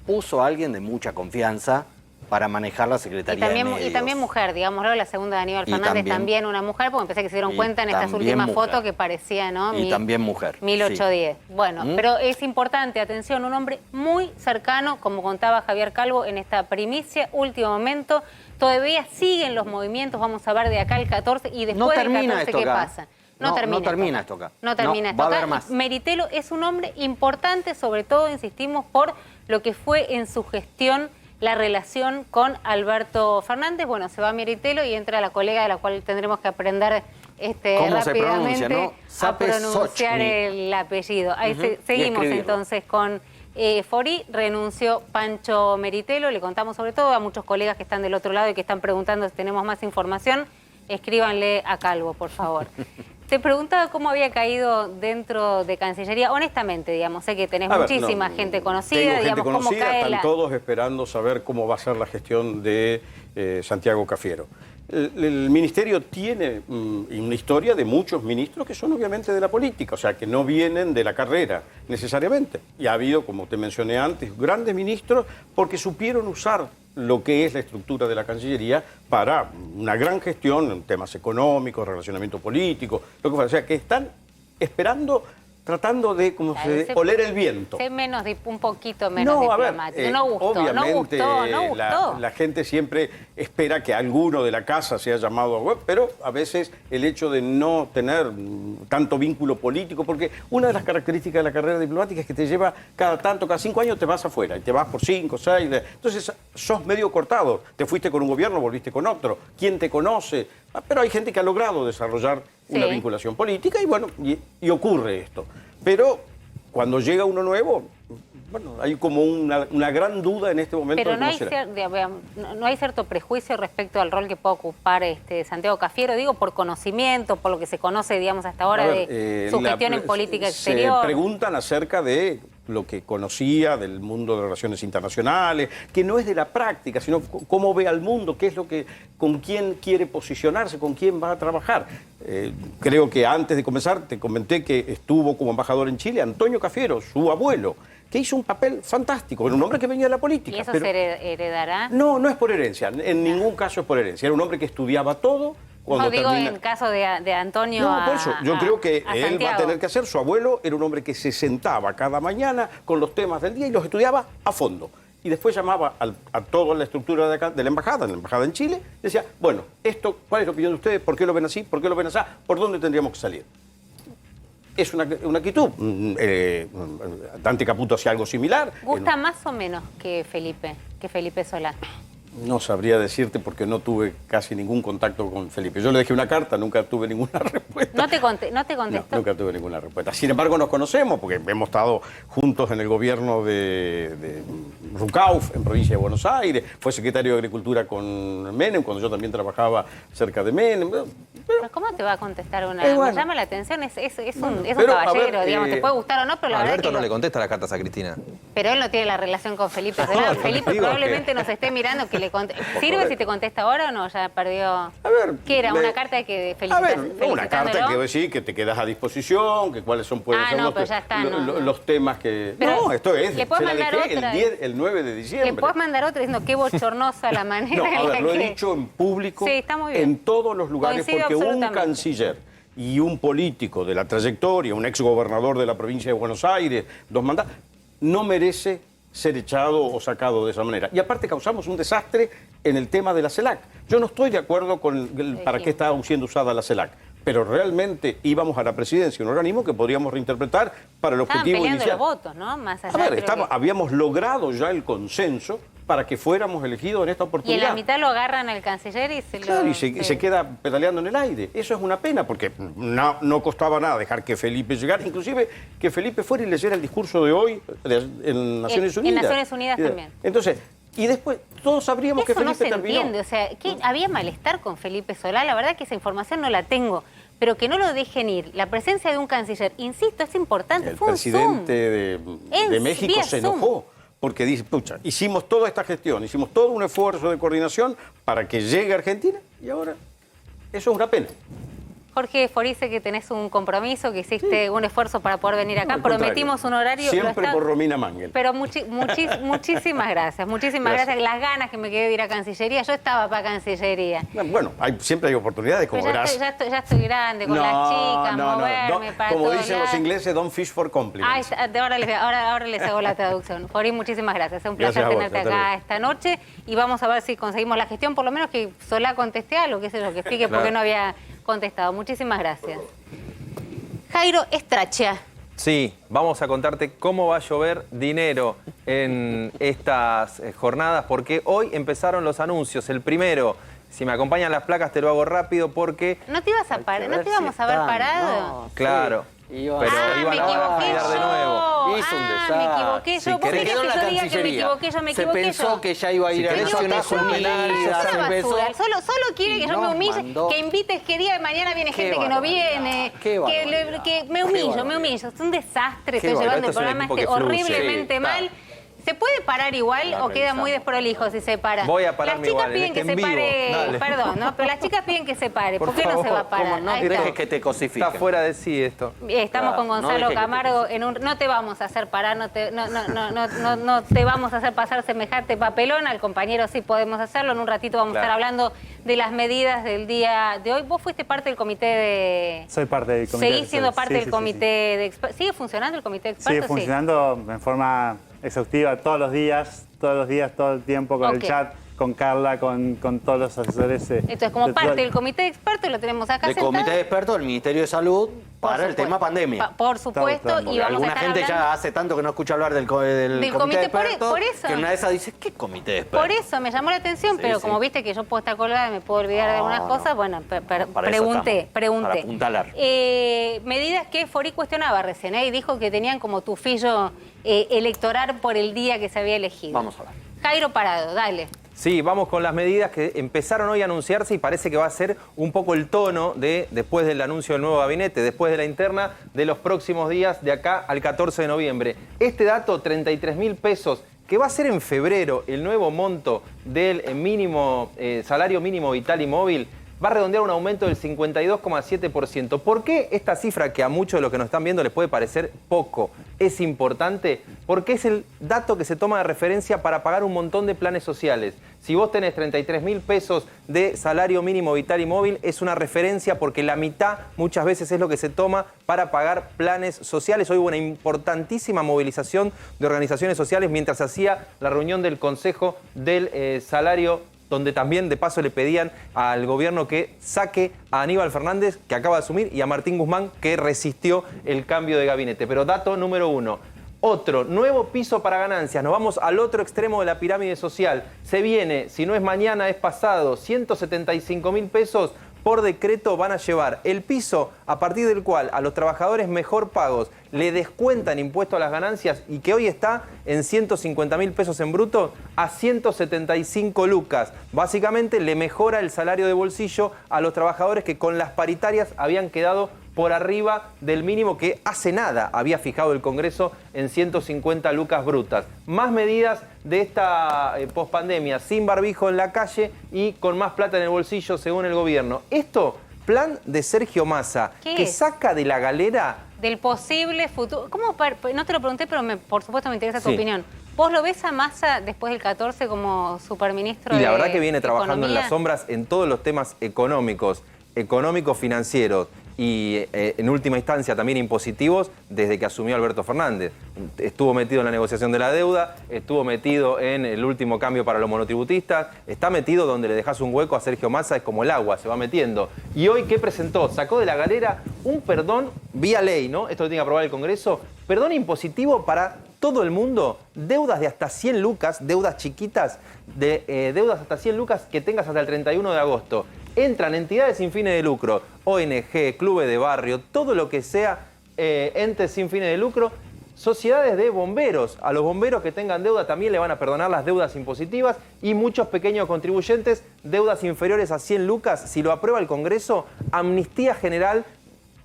puso a alguien de mucha confianza para manejar la Secretaría de Medios. Y también mujer, digámoslo, la segunda de Aníbal Y Fernández también una mujer, porque pensé que se dieron y cuenta en estas también últimas mujer. fotos que parecía, ¿no? Y también mujer, 1810. Bueno, pero es importante, atención, un hombre muy cercano, como contaba Javier Calvo en esta primicia, último momento. Todavía siguen los movimientos, vamos a ver de acá el 14 y después No del termina 14 esto qué acá. pasa. No termina esto acá. No termina No, esto va a acá. haber más. Meritelo es un hombre importante, sobre todo, insistimos, por lo que fue en su gestión la relación con Alberto Fernández. Bueno, se va Meritelo y entra la colega de la cual tendremos que aprender ¿Cómo se pronuncia, rápidamente no? a pronunciar el apellido. Ahí seguimos escribirlo. entonces con Fori. Renunció Pancho Meritelo. Le contamos sobre todo a muchos colegas que están del otro lado y que están preguntando si tenemos más información. Escríbanle a Calvo, por favor. Te preguntaba cómo había caído dentro de Cancillería, honestamente, digamos, sé que tenés muchísima gente conocida, tengo gente digamos, cómo conocida, cae están todos esperando saber cómo va a ser la gestión de Santiago Cafiero. El ministerio tiene una historia de muchos ministros que son obviamente de la política, o sea, que no vienen de la carrera necesariamente. Y ha habido, como te mencioné antes, grandes ministros porque supieron usar lo que es la estructura de la Cancillería para una gran gestión en temas económicos, relacionamiento político, lo que fuera. O sea, que están esperando, tratando de oler el viento. Sé un poquito menos diplomático. No gustó, obviamente, no gustó. La gente siempre espera que alguno de la casa sea llamado a web, pero a veces el hecho de no tener tanto vínculo político, porque una de las características de la carrera diplomática es que te lleva cada 5 años te vas afuera, y te vas por 5, 6, entonces sos medio cortado, te fuiste con un gobierno, volviste con otro, ¿quién te conoce? Pero hay gente que ha logrado desarrollar una vinculación política y bueno, y ocurre esto. Pero cuando llega uno nuevo, bueno, hay como una gran duda en este momento. Pero de cómo será. no hay cierto prejuicio respecto al rol que puede ocupar Santiago Cafiero, digo, por conocimiento, por lo que se conoce, digamos, hasta ahora de su gestión en política exterior. Se preguntan acerca de lo que conocía del mundo de relaciones internacionales, que no es de la práctica, sino cómo ve al mundo, qué es lo que, con quién quiere posicionarse, con quién va a trabajar. Creo que antes de comenzar te comenté que estuvo como embajador en Chile Antonio Cafiero, su abuelo, que hizo un papel fantástico. Era un hombre que venía de la política. ¿Y eso pero se heredará? No, no es por herencia. En ningún caso es por herencia. Era un hombre que estudiaba todo. Cuando No, digo termina... en caso de Antonio No, por eso. Yo creo que él va a Santiago. tener que hacer. Su abuelo era un hombre que se sentaba cada mañana con los temas del día y los estudiaba a fondo. Y después llamaba a toda la estructura de la embajada en Chile, y decía, bueno, esto, ¿cuál es la opinión de ustedes? ¿Por qué lo ven así? ¿Por qué lo ven así? ¿Por dónde tendríamos que salir? Es una actitud. Dante Caputo hacía algo similar. ¿Gusta más o menos que Felipe Solá? No sabría decirte porque no tuve casi ningún contacto con Felipe. Yo le dejé una carta, nunca tuve ninguna respuesta. ¿No te contestó? No, nunca tuve ninguna respuesta. Sin embargo, nos conocemos porque hemos estado juntos en el gobierno de Rucauf, en provincia de Buenos Aires. Fue secretario de Agricultura con Menem, cuando yo también trabajaba cerca de Menem. ¿Pero cómo te va a contestar una? Bueno. Me llama la atención, es un Pero, caballero, a ver, digamos, te puede gustar o no, pero la verdad Alberto que no le contesta las cartas a Cristina. Pero él no tiene la relación con Felipe Solá. No, Felipe digo probablemente que- nos esté mirando que ¿Sirve si te contesta ahora o no? Ya perdió. A ver, ¿Qué era? ¿Una carta de que A ver, una felicitándolo? carta que decir que te quedas a disposición, que cuáles son pueden Ah, ser no, pero ya está, no. los temas que... Pero no, esto es, le puedes se la mandar dejé otra. el 9 de diciembre. Le puedes mandar otro diciendo qué bochornosa la manera No, a en ver, la lo he que... dicho en público, Sí, está muy bien. en todos los lugares, Coincido porque un absolutamente. canciller y un político de la trayectoria, un exgobernador de la provincia de Buenos Aires, 2 mandatos, no merece ser echado o sacado de esa manera. Y aparte causamos un desastre en el tema de la CELAC. Yo no estoy de acuerdo con para qué está siendo usada la CELAC, pero realmente íbamos a la presidencia, un organismo que podríamos reinterpretar para el Estaban objetivo peleando inicial. los votos, ¿no? Más allá A ver, de lo que- habíamos logrado ya el consenso para que fuéramos elegidos en esta Y en oportunidad. la mitad lo agarran al canciller y se Claro, lo... y se queda pedaleando en el aire. Eso es una pena, porque no costaba nada dejar que Felipe llegara, inclusive que Felipe fuera y leyera el discurso de hoy en Naciones En Unidas. Naciones Unidas también. Entonces, y después todos sabríamos que Eso no Felipe se terminó. entiende, o sea, que había malestar con Felipe Solá, la verdad que esa información no la tengo, pero que no lo dejen ir. La presencia de un canciller, insisto, es importante, El fue un presidente Zoom. de México vía se Zoom. enojó. Porque dice, pucha, hicimos toda esta gestión, hicimos todo un esfuerzo de coordinación para que llegue a Argentina y ahora eso es una pena. Jorge Forice, que tenés un compromiso, que hiciste un esfuerzo para poder venir acá. Al contrario. Prometimos un horario. Siempre por Romina Mangel. Pero muchísimas gracias, muchísimas gracias. Las ganas que me quedé de ir a Cancillería, yo estaba para Cancillería. Bueno, siempre hay oportunidades, como Pero verás. ya estoy grande, con las chicas, moverme para Como todos dicen los lados. ingleses, don't fish for compliments. Ay, ahora les hago la traducción. Fori, muchísimas gracias. Es un placer Gracias a vos, tenerte hasta acá luego. esta noche y vamos a ver si conseguimos la gestión, por lo menos que Solá conteste algo, qué sé yo, que explique por qué no había contestado. Muchísimas gracias. Jairo Estrachia. Sí, vamos a contarte cómo va a llover dinero en estas jornadas, porque hoy empezaron los anuncios. El primero, si me acompañan las placas te lo hago rápido porque... ¿No te ibas a parar? ¿No te íbamos a haber parado? Claro, Iba- pero Ah, iban me a equivoqué girar de yo. nuevo. Hizo un Me desastre. equivoqué Si yo. ¿Vos querés- querés quedó que en la yo diga que me Cancillería. equivoqué yo? Me Se equivoqué pensó yo. que ya iba a ir Si a querés elecciones anotar unidas, Una se pensó... basura. Solo quiere que yo me Nos humille, mandó- que invites que día de mañana viene Qué gente que no barbaridad, viene, qué barbaridad, que me qué humillo, me barbaridad. humillo. Es un desastre, Qué estoy llevando barbaridad. el Esto es un programa equipo este que fluye. horriblemente Sí, mal. ¿Se puede parar igual La o queda muy revisamos. desprolijo si se para? Voy a pararme Las chicas igual, en piden este que se en vivo. pare, Dale. perdón, ¿no? Pero las chicas piden que se pare. ¿Por, Por qué no se va a favor, parar? ¿Cómo no Ahí está. dejes que te cosifiquen? Está fuera de sí esto. Estamos con Claro, no Gonzalo deje que te Camargo en un... No te vamos a hacer parar, no te vamos a hacer pasar semejante papelón. Al compañero sí podemos hacerlo. En un ratito vamos a estar hablando de las medidas del día de hoy. Vos fuiste parte del comité de... Soy parte del comité. Seguís siendo parte Sí, del sí, comité sí, sí. de expertos. ¿Sigue funcionando el comité de expertos? Sigue funcionando en forma exhaustiva todos los días, todo el tiempo, con Ok. el chat, con Carla, con todos los asesores. Entonces, como de parte todo- del comité de expertos, lo tenemos acá Del sentado. comité de expertos del Ministerio de Salud Por para el supuesto. tema pandemia. Por supuesto, Todo, y porque vamos a Alguna estar gente hablando... ya hace tanto que no escucha hablar del comité de por expertos, eso. que una de esas dice, ¿qué comité de expertos? Por eso me llamó la atención, Sí, pero sí. como viste que yo puedo estar colgada y me puedo olvidar de algunas No, cosas, no. bueno, Para eso pregunté. estamos, para apuntalar. Medidas que Fori cuestionaba recién, y dijo que tenían como tufillo electoral por el día que se había elegido. Vamos a ver. Jairo Parado, dale. Sí, vamos con las medidas que empezaron hoy a anunciarse y parece que va a ser un poco el tono de, después del anuncio del nuevo gabinete, después de la interna, de los próximos días de acá al 14 de noviembre. Este dato, 33.000 pesos, que va a ser en febrero el nuevo monto del salario mínimo vital y móvil, va a redondear un aumento del 52,7%. ¿Por qué esta cifra, que a muchos de los que nos están viendo les puede parecer poco, es importante? Porque es el dato que se toma de referencia para pagar un montón de planes sociales. Si vos tenés 33.000 pesos de salario mínimo vital y móvil, es una referencia porque la mitad muchas veces es lo que se toma para pagar planes sociales. Hoy hubo una importantísima movilización de organizaciones sociales mientras se hacía la reunión del Consejo del Salario, donde también de paso le pedían al gobierno que saque a Aníbal Fernández, que acaba de asumir, y a Martín Guzmán, que resistió el cambio de gabinete. Pero dato número 1. Otro, nuevo piso para ganancias. Nos vamos al otro extremo de la pirámide social. Se viene, si no es mañana, es pasado, 175.000 pesos por decreto van a llevar el piso a partir del cual a los trabajadores mejor pagos le descuentan impuesto a las ganancias y que hoy está en 150.000 pesos en bruto a 175 lucas. Básicamente le mejora el salario de bolsillo a los trabajadores que con las paritarias habían quedado por arriba del mínimo que hace nada había fijado el Congreso en 150 lucas brutas. Más medidas de esta pospandemia, sin barbijo en la calle y con más plata en el bolsillo según el gobierno. Esto, plan de Sergio Massa, que saca de la galera... Del posible futuro... ¿Cómo? No te lo pregunté, pero por supuesto me interesa tu opinión. ¿Vos lo ves a Massa después del 14 como superministro de Y la verdad que viene trabajando Economía? en las sombras en todos los temas económicos, financieros, y en última instancia también impositivos desde que asumió Alberto Fernández. Estuvo metido en la negociación de la deuda, estuvo metido en el último cambio para los monotributistas, está metido donde le dejas un hueco a Sergio Massa, es como el agua, se va metiendo. Y hoy, ¿qué presentó? Sacó de la galera un perdón vía ley, ¿no? Esto lo tiene que aprobar el Congreso, perdón impositivo para todo el mundo, deudas de hasta 100 lucas, deudas chiquitas, deudas hasta 100 lucas que tengas hasta el 31 de agosto. Entran entidades sin fines de lucro, ONG, clubes de barrio, todo lo que sea entes sin fines de lucro, sociedades de bomberos. A los bomberos que tengan deuda también le van a perdonar las deudas impositivas y muchos pequeños contribuyentes, deudas inferiores a 100 lucas. Si lo aprueba el Congreso, amnistía general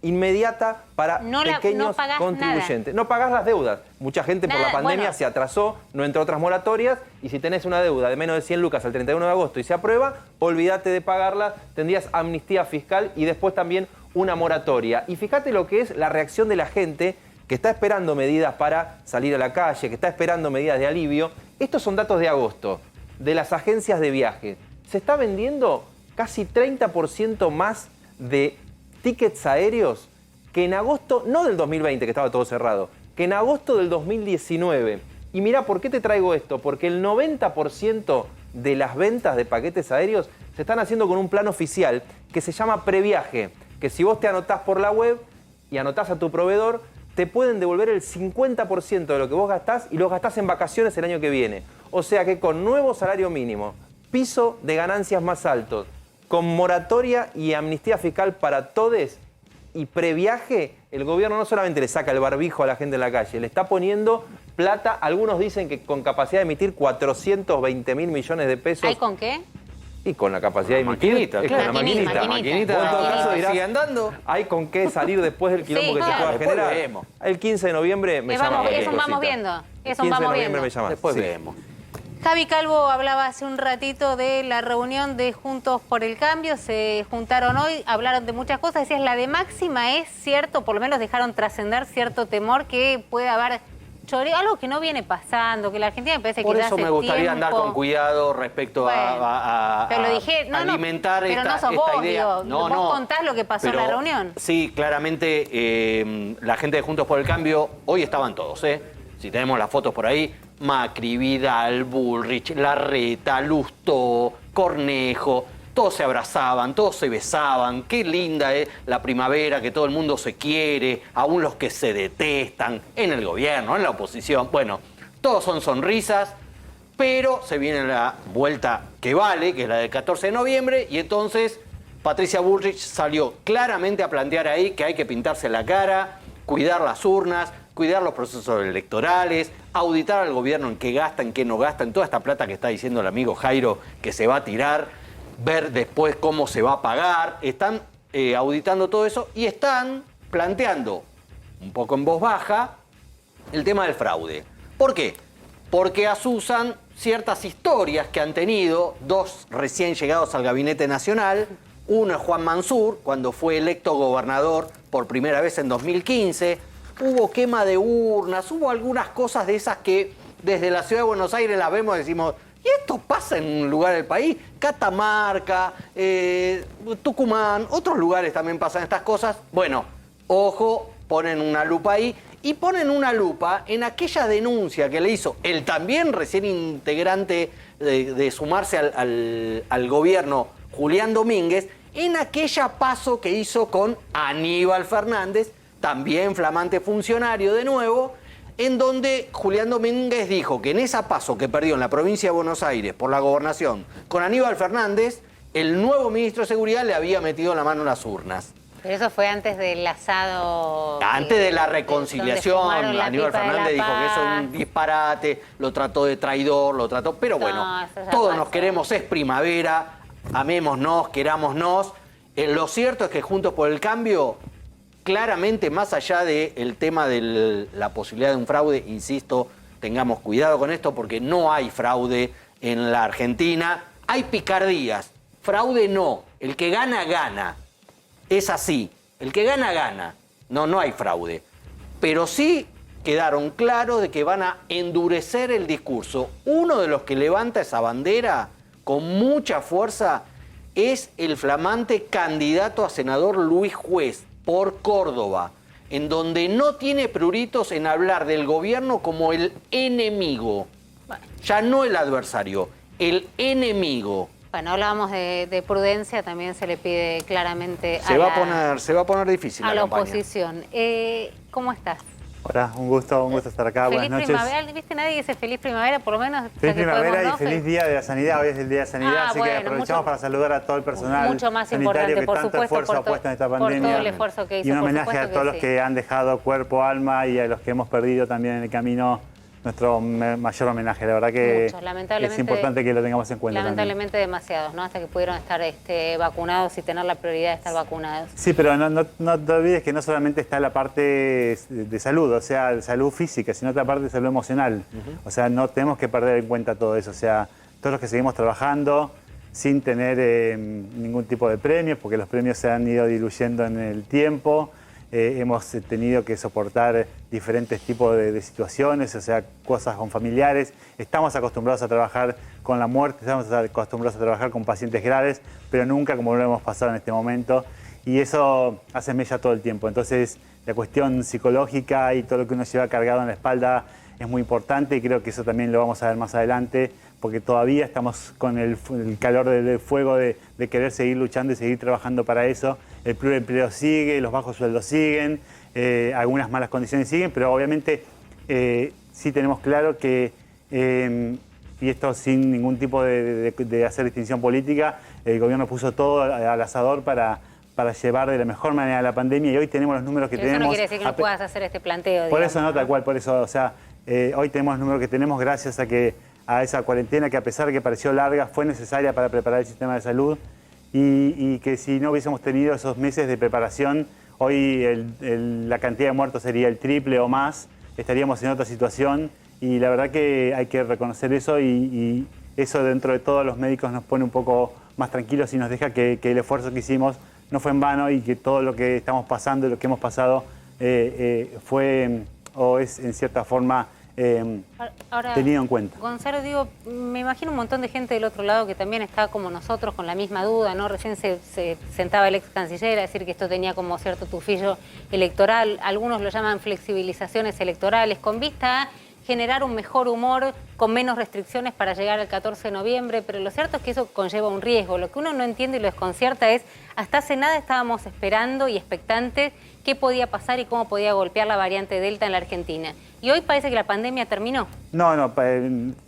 inmediata para pequeños contribuyentes. No pagás las deudas. Mucha gente por la pandemia se atrasó, no entró otras moratorias, y si tenés una deuda de menos de 100 lucas al 31 de agosto y se aprueba, olvídate de pagarla, tendrías amnistía fiscal y después también una moratoria. Y fíjate lo que es la reacción de la gente que está esperando medidas para salir a la calle, que está esperando medidas de alivio. Estos son datos de agosto, de las agencias de viaje. Se está vendiendo casi 30% más de tickets aéreos que en agosto, no del 2020, que estaba todo cerrado, que en agosto del 2019. Y mirá, ¿por qué te traigo esto? Porque el 90% de las ventas de paquetes aéreos se están haciendo con un plan oficial que se llama previaje, que si vos te anotás por la web y anotás a tu proveedor, te pueden devolver el 50% de lo que vos gastás y lo gastás en vacaciones el año que viene. O sea que con nuevo salario mínimo, piso de ganancias más altos, con moratoria y amnistía fiscal para todes y previaje, el gobierno no solamente le saca el barbijo a la gente en la calle, le está poniendo plata. Algunos dicen que con capacidad de emitir 420.000 millones de pesos. ¿Hay con qué? Y con la capacidad de emitir. Claro, con la maquinita. Maquinita. Vos en todo caso dirás, sigue andando. hay con qué salir después del quilombo que se pueda después generar. vemos. El 15 de noviembre me llama. Eso vamos viendo. Eso 15 de vamos noviembre viendo. me llama. Después vemos. Javi Calvo hablaba hace un ratito de la reunión de Juntos por el Cambio, se juntaron hoy, hablaron de muchas cosas, decías, la de Máxima es cierto, por lo menos dejaron trascender cierto temor que puede haber choreo, algo que no viene pasando, que la Argentina me parece que Por ya eso hace me gustaría andar tiempo. con cuidado respecto a pero lo dije, alimentar pero esta, no sos esta vos, idea. digo, vos contás lo que pasó en la reunión. Sí, claramente la gente de Juntos por el Cambio, hoy estaban todos, si tenemos las fotos por ahí, Macri, Vidal, Bullrich, Larreta, Lustó, Cornejo, todos se abrazaban, todos se besaban, qué linda es la primavera, que todo el mundo se quiere, aún los que se detestan, en el gobierno, en la oposición, bueno, todos son sonrisas, pero se viene la vuelta que vale, que es la del 14 de noviembre, y entonces Patricia Bullrich salió claramente a plantear ahí que hay que pintarse la cara, cuidar las urnas, cuidar los procesos electorales, auditar al gobierno en qué gasta, en qué no gasta, en toda esta plata que está diciendo el amigo Jairo que se va a tirar, ver después cómo se va a pagar. Están auditando todo eso y están planteando, un poco en voz baja, el tema del fraude. ¿Por qué? Porque asusan ciertas historias que han tenido dos recién llegados al Gabinete Nacional. Uno es Juan Mansur, cuando fue electo gobernador por primera vez en 2015. Hubo quema de urnas, hubo algunas cosas de esas que desde la Ciudad de Buenos Aires las vemos y decimos, ¿y esto pasa en un lugar del país? Catamarca, Tucumán, otros lugares también pasan estas cosas. Bueno, ojo, ponen una lupa ahí. Y ponen una lupa en aquella denuncia que le hizo el también recién integrante de sumarse al gobierno, Julián Domínguez, en aquella paso que hizo con Aníbal Fernández, también flamante funcionario de nuevo, en donde Julián Domínguez dijo que en esa paso que perdió en la provincia de Buenos Aires por la gobernación con Aníbal Fernández, el nuevo ministro de Seguridad le había metido la mano en las urnas. Pero eso fue antes del asado. Antes de la reconciliación, Aníbal Fernández dijo que eso es un disparate, lo trató de traidor, lo trató. Pero bueno, todos nos queremos, es primavera, amémonos, querámonos. Lo cierto es que Juntos por el Cambio, claramente, más allá del tema de la posibilidad de un fraude, insisto, tengamos cuidado con esto porque no hay fraude en la Argentina. Hay picardías, fraude no, el que gana, gana. Es así, el que gana, gana. No hay fraude. Pero sí quedaron claros de que van a endurecer el discurso. Uno de los que levanta esa bandera con mucha fuerza es el flamante candidato a senador Luis Juez por Córdoba, en donde no tiene pruritos en hablar del gobierno como el enemigo. Ya no el adversario, el enemigo. Bueno, hablábamos de prudencia, también se le pide claramente se va a poner difícil a la campaña. Oposición. ¿Cómo estás? Hola, un gusto estar acá. Buenas noches. Feliz primavera, ¿viste? Nadie dice feliz primavera, por lo menos. Feliz primavera y feliz Día de la Sanidad. Hoy es el Día de la Sanidad, así que aprovechamos para saludar a todo el personal mucho más sanitario importante, que por tanto supuesto, esfuerzo ha puesto en esta pandemia. por todo el esfuerzo que hizo, y un por homenaje supuesto a todos que los sí. que han dejado cuerpo, alma y a los que hemos perdido también en el camino. Nuestro mayor homenaje, la verdad que es importante que lo tengamos en cuenta. Lamentablemente demasiados, ¿no? Hasta que pudieron estar vacunados y tener la prioridad de estar vacunados. Sí, pero no te olvides que no solamente está la parte de salud, o sea, de salud física, sino otra parte de salud emocional. O sea, no tenemos que perder en cuenta todo eso. O sea, todos los que seguimos trabajando sin tener ningún tipo de premios, porque los premios se han ido diluyendo en el tiempo. Hemos tenido que soportar diferentes tipos de situaciones, o sea, cosas con familiares. Estamos acostumbrados a trabajar con la muerte, estamos acostumbrados a trabajar con pacientes graves, pero nunca como lo hemos pasado en este momento. Y eso hace mella todo el tiempo. Entonces, la cuestión psicológica y todo lo que uno lleva cargado en la espalda es muy importante y creo que eso también lo vamos a ver más adelante, porque todavía estamos con el calor del fuego de querer seguir luchando y seguir trabajando para eso. El pluriempleo sigue, los bajos sueldos siguen, algunas malas condiciones siguen, pero obviamente sí tenemos claro que, y esto sin ningún tipo de hacer distinción política, el gobierno puso todo al asador para llevar de la mejor manera la pandemia y hoy tenemos los números que Pero tenemos. Eso no quiere decir que no puedas hacer este planteo. Por eso no, tal cual, por eso, o sea, hoy tenemos los números que tenemos gracias a esa cuarentena que a pesar de que pareció larga, fue necesaria para preparar el sistema de salud y que si no hubiésemos tenido esos meses de preparación, hoy la cantidad de muertos sería el triple o más, estaríamos en otra situación y la verdad que hay que reconocer eso y eso dentro de todos los médicos nos pone un poco más tranquilos y nos deja que el esfuerzo que hicimos no fue en vano y que todo lo que estamos pasando y lo que hemos pasado fue o es en cierta forma Ahora, tenido en cuenta. Gonzalo, digo, me imagino un montón de gente del otro lado que también está como nosotros con la misma duda, ¿no? Recién se sentaba el ex canciller a decir que esto tenía como cierto tufillo electoral. Algunos lo llaman flexibilizaciones electorales, con vista a generar un mejor humor con menos restricciones para llegar al 14 de noviembre, pero lo cierto es que eso conlleva un riesgo. Lo que uno no entiende y lo desconcierta es, hasta hace nada estábamos esperando y expectantes qué podía pasar y cómo podía golpear la variante Delta en la Argentina. Y hoy parece que la pandemia terminó. No,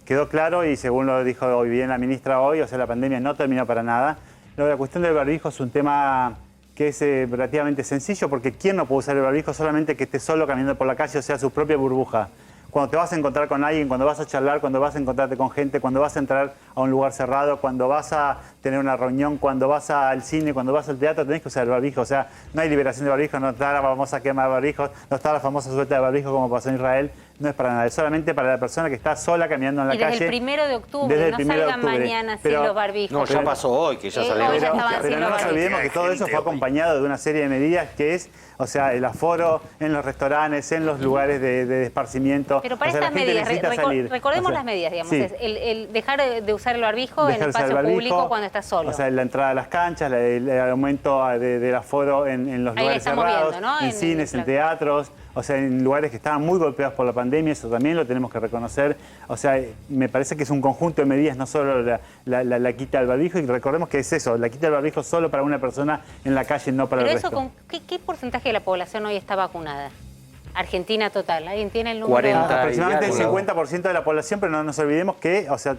quedó claro y según lo dijo hoy bien la ministra hoy, o sea, la pandemia no terminó para nada. La cuestión del barbijo es un tema que es relativamente sencillo, porque ¿quién no puede usar el barbijo? Solamente que esté solo caminando por la calle, o sea, su propia burbuja. Cuando te vas a encontrar con alguien, cuando vas a charlar, cuando vas a encontrarte con gente, cuando vas a entrar a un lugar cerrado, cuando vas a tener una reunión, cuando vas al cine, cuando vas al teatro, tenés que usar el barbijo. O sea, no hay liberación de barbijo, no está la famosa quema de barbijos, no está la famosa suelta de barbijo como pasó en Israel. No es para nada, es solamente para la persona que está sola caminando en la calle. Desde el 1 de octubre, Desde el no 1 de salgan octubre. mañana sin Pero- los barbijos. No, ya pasó hoy, que ya Hoy salieron. ya estaban sin Pero no los nos barbijos. olvidemos que todo eso fue acompañado de una serie de medidas que es, o sea, el aforo en los restaurantes, en los lugares de esparcimiento. Pero para O sea, la estas gente medidas, necesita salir. recordemos O sea, las medidas, digamos, sí. es el dejar de usar el barbijo en Dejar el de usar espacio el barbijo, público cuando estás solo. O sea, la entrada a las canchas, el aumento del aforo en los Ahí lugares estamos cerrados, viendo, ¿no? en En cines, en el- teatros, o sea, en lugares que estaban muy golpeados por la pandemia, eso también lo tenemos que reconocer. O sea, me parece que es un conjunto de medidas, no solo la quita del barbijo, y recordemos que es eso, la quita del barbijo solo para una persona en la calle, no para Pero el eso, resto. ¿qué porcentaje de la población hoy está vacunada? Argentina total, ¿alguien tiene el número? 40. Aproximadamente el y algo. 50% de la población, pero no nos olvidemos que, o sea,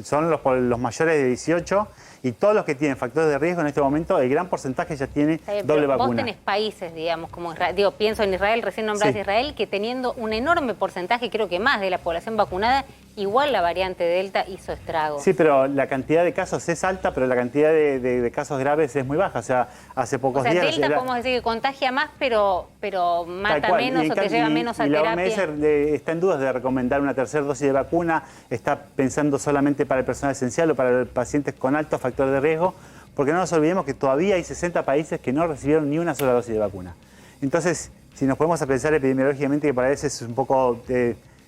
son los mayores de 18 y todos los que tienen factores de riesgo en este momento, el gran porcentaje ya tiene Está bien, doble pero vos vacuna. tenés países, digamos, como Israel, digo, pienso en Israel, recién nombraste Sí. Israel, que teniendo un enorme porcentaje, creo que más de la población vacunada, igual la variante Delta hizo estragos. Sí, pero la cantidad de casos es alta, pero la cantidad de casos graves es muy baja. O sea, hace pocos O sea, días... Delta podemos decir que contagia más, pero Tal mata cual. menos Y o te lleva menos a y la terapia. OMS está en dudas de recomendar una tercera dosis de vacuna, está pensando solamente para el personal esencial o para los pacientes con alto factor de riesgo, porque no nos olvidemos que todavía hay 60 países que no recibieron ni una sola dosis de vacuna. Entonces, si nos podemos a pensar epidemiológicamente, que para veces es un poco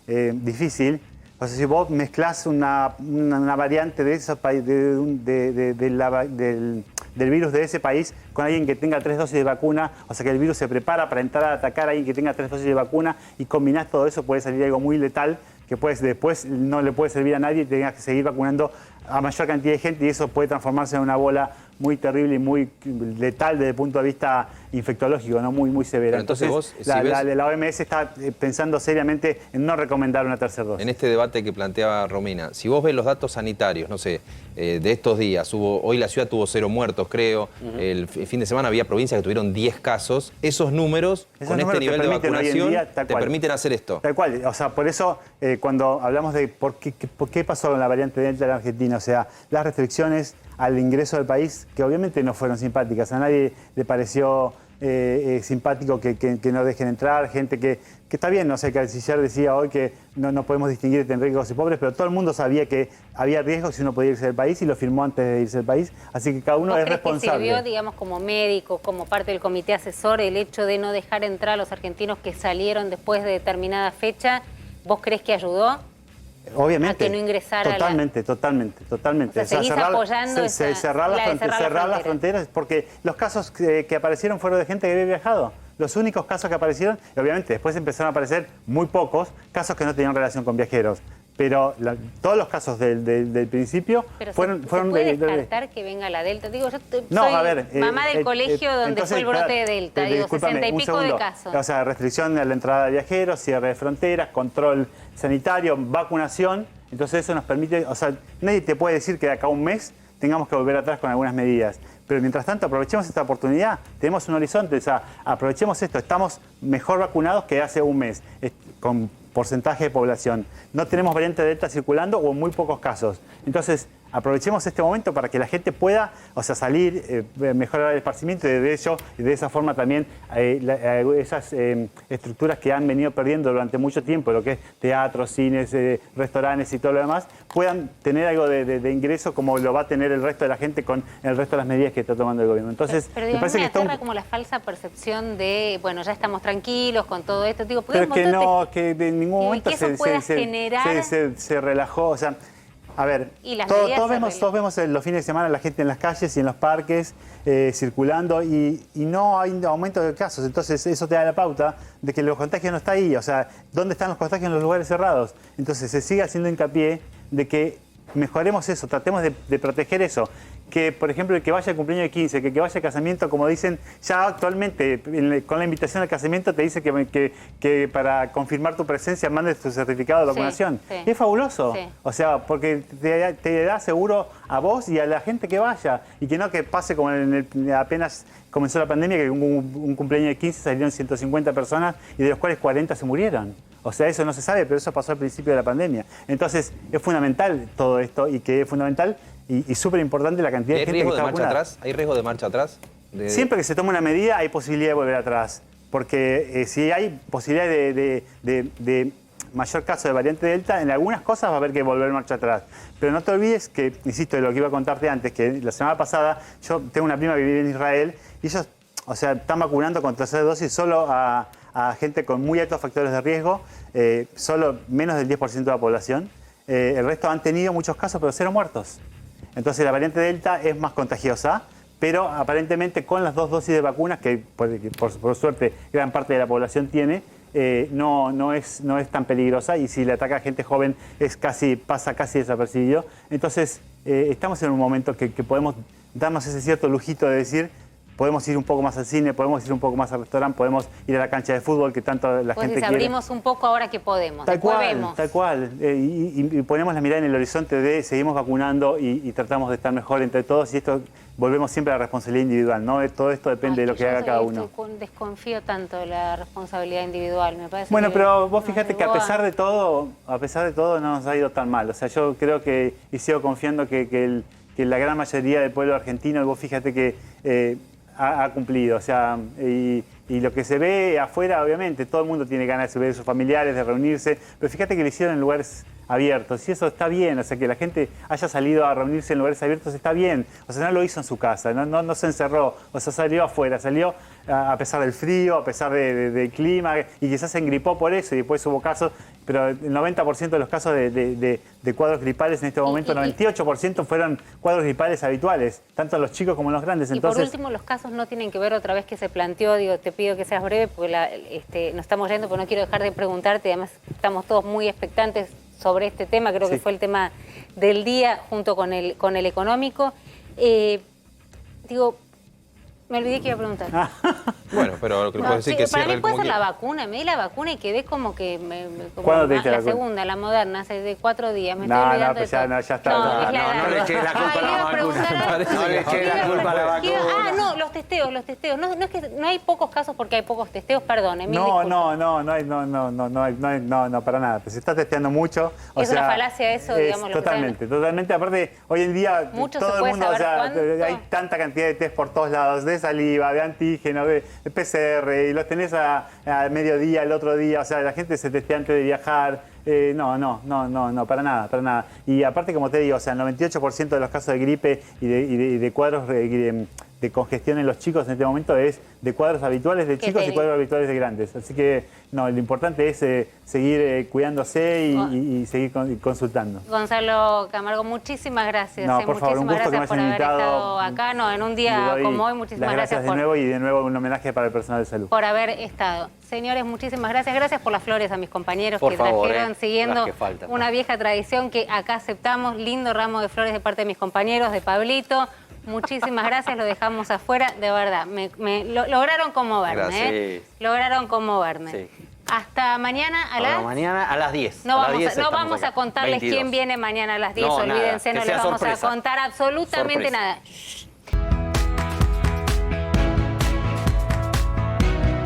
difícil, o sea, si vos mezclás una variante de esos del virus de ese país con alguien que tenga 3 dosis de vacuna, o sea que el virus se prepara para entrar a atacar a alguien que tenga 3 dosis de vacuna y combinás todo eso, puede salir algo muy letal que después no le puede servir a nadie y tengas que seguir vacunando a mayor cantidad de gente y eso puede transformarse en una bola muy terrible y muy letal desde el punto de vista infectológico, ¿no? Muy severa. Pero entonces vos, si la OMS está pensando seriamente en no recomendar una tercera dosis. En este debate que planteaba Romina, si vos ves los datos sanitarios, no sé, de estos días, hoy la ciudad tuvo 0 muertos, creo, el fin de semana había provincias que tuvieron 10 casos, esos números, con este números te nivel de permiten hoy en vacunación, día, tal te cual. permiten hacer esto. Tal cual, o sea, por eso cuando hablamos de por qué pasó con la variante Delta en Argentina, o sea, las restricciones al ingreso del país, que obviamente no fueron simpáticas, a nadie le pareció simpático que no dejen entrar, gente que está bien, no sé, el canciller decía hoy que no podemos distinguir entre ricos y pobres, pero todo el mundo sabía que había riesgos si uno podía irse del país y lo firmó antes de irse del país, así que cada uno ¿Vos es crees que responsable. sirvió, digamos, como médico, como parte del comité asesor, el hecho de no dejar entrar a los argentinos que salieron después de determinada fecha? ¿Vos crees que ayudó? Obviamente. A que no ingresara totalmente. O sea, seguís apoyando cerrar las fronteras, porque los casos que aparecieron fueron de gente que había viajado. Los únicos casos que aparecieron, y obviamente después empezaron a aparecer muy pocos casos que no tenían relación con viajeros. Pero todos los casos del principio Pero fueron... ¿se puede descartar que venga la Delta? Digo, yo soy mamá del colegio donde entonces, fue el brote de Delta, digo, discúlpame, 60 y un pico de segundo. casos. O sea, restricción a la entrada de viajeros, cierre de fronteras, control sanitario, vacunación. Entonces eso nos permite, o sea, nadie te puede decir que de acá a un mes tengamos que volver atrás con algunas medidas. Pero mientras tanto aprovechemos esta oportunidad, tenemos un horizonte, o sea, aprovechemos esto, estamos mejor vacunados que hace un mes, con porcentaje de población. No tenemos variante Delta circulando o en muy pocos casos. Entonces, aprovechemos este momento para que la gente pueda, o sea, salir, mejorar el esparcimiento y de esa forma también esas estructuras que han venido perdiendo durante mucho tiempo, lo que es teatros, cines, restaurantes y todo lo demás, puedan tener algo de ingreso como lo va a tener el resto de la gente con el resto de las medidas que está tomando el gobierno. Entonces, pero me digamos, parece me que está aterra como la falsa percepción de, bueno, ya estamos tranquilos con todo esto. Digo, Pero es que no, que en ningún y momento que eso pueda generar... se relajó, o sea, a ver, Y las todos medidas se vemos los fines de semana la gente en las calles y en los parques circulando y no hay aumento de casos, entonces eso te da la pauta de que los contagios no está ahí, o sea, ¿dónde están los contagios en los lugares cerrados? Entonces se sigue haciendo hincapié de que mejoremos eso, tratemos de proteger eso. Que, por ejemplo, el que vaya al cumpleaños de 15, que el que vaya al casamiento, como dicen, ya actualmente con la invitación al casamiento te dice que para confirmar tu presencia mandes tu certificado de vacunación. Sí. Es fabuloso. Sí. O sea, porque te da seguro a vos y a la gente que vaya. Y que no que pase como apenas comenzó la pandemia, que un cumpleaños de 15 salieron 150 personas y de los cuales 40 se murieron. O sea, eso no se sabe, pero eso pasó al principio de la pandemia. Entonces, es fundamental todo esto y que es fundamental y súper importante la cantidad de gente que está vacunada. ¿Hay riesgo de marcha atrás? Siempre que se toma una medida hay posibilidad de volver atrás. Porque si hay posibilidad de mayor caso de variante Delta, en algunas cosas va a haber que volver marcha atrás. Pero no te olvides que, insisto, de lo que iba a contarte antes, que la semana pasada yo tengo una prima que vive en Israel y ellos, o sea, están vacunando con tercera dosis solo a gente con muy altos factores de riesgo, solo menos del 10% de la población. El resto han tenido muchos casos, pero 0 muertos. Entonces la variante Delta es más contagiosa, pero aparentemente con las 2 dosis de vacunas, que por suerte gran parte de la población tiene, no es tan peligrosa y si le ataca a gente joven pasa casi desapercibido. Entonces estamos en un momento que podemos darnos ese cierto lujito de decir, podemos ir un poco más al cine, podemos ir un poco más al restaurante, podemos ir a la cancha de fútbol que tanto la gente quiere. Abrimos un poco ahora que podemos, Tal después cual, vemos. tal cual. Y ponemos la mirada en el horizonte de seguimos vacunando y tratamos de estar mejor entre todos y esto volvemos siempre a la responsabilidad individual, ¿no? Todo esto depende de lo que haga cada uno. Desconfío tanto de la responsabilidad individual, me parece. Bueno, que pero vos fíjate que a pesar de todo no nos ha ido tan mal. O sea, yo creo que y sigo confiando que la gran mayoría del pueblo argentino, vos fíjate que ha cumplido, o sea, y lo que se ve afuera, obviamente, todo el mundo tiene ganas de ver a sus familiares, de reunirse, pero fíjate que lo hicieron en lugares abiertos, y eso está bien, o sea, que la gente haya salido a reunirse en lugares abiertos está bien, o sea, no lo hizo en su casa, no se encerró, o sea, salió afuera, salió a pesar del frío, a pesar del clima, y quizás se engripó por eso, y después hubo casos, pero el 90% de los casos de cuadros gripales en este momento, 98% fueron cuadros gripales habituales, tanto en los chicos como en los grandes. Entonces, por último, los casos no tienen que ver otra vez que se planteó, digo, te pido que seas breve, porque nos estamos yendo, pero no quiero dejar de preguntarte, además estamos todos muy expectantes sobre este tema, creo que fue el tema del día junto con el económico. Me olvidé que iba a preguntar. Bueno, pero lo que puedo decir que para mí puede ser la vacuna. Me di la vacuna y quedé como que... ¿Cuándo te diste la vacuna? Segunda, la moderna, hace de 4 días. Me estoy No, olvidando pues de todo. ya está. No le eches la culpa a la vacuna. No le eches la culpa a la vacuna. No, los testeos. No es que no hay pocos casos porque hay pocos testeos, perdón. No, para nada. Pues se está testeando mucho. Es una falacia eso, digamos. Totalmente. Aparte, hoy en día todo el mundo, o sea, hay tanta cantidad de test por todos lados, de saliva, de antígeno, de PCR, y los tenés a mediodía, el otro día, o sea, la gente se testea antes de viajar. No, para nada. Y aparte, como te digo, o sea, el 98% de los casos de gripe y de cuadros de congestión en los chicos en este momento es de cuadros habituales de chicos y cuadros habituales de grandes. Así que, no, lo importante es seguir cuidándose y seguir consultando. Gonzalo Camargo, muchísimas gracias. No, por favor, un gusto que me hayan invitado. Estado acá, en un día como hoy. Muchísimas gracias de nuevo y de nuevo un homenaje para el personal de salud. Por haber estado. Señores, muchísimas gracias. Gracias por las flores a mis compañeros por favor, trajeron siguiendo una vieja tradición que acá aceptamos. Lindo ramo de flores de parte de mis compañeros, de Pablito. Muchísimas gracias, lo dejamos afuera, de verdad. Lograron conmoverme, gracias. Lograron conmoverme. Sí. Hasta mañana a las 10. No vamos a contarles 22. Quién viene mañana a las 10, olvídense, no les vamos a contar absolutamente nada.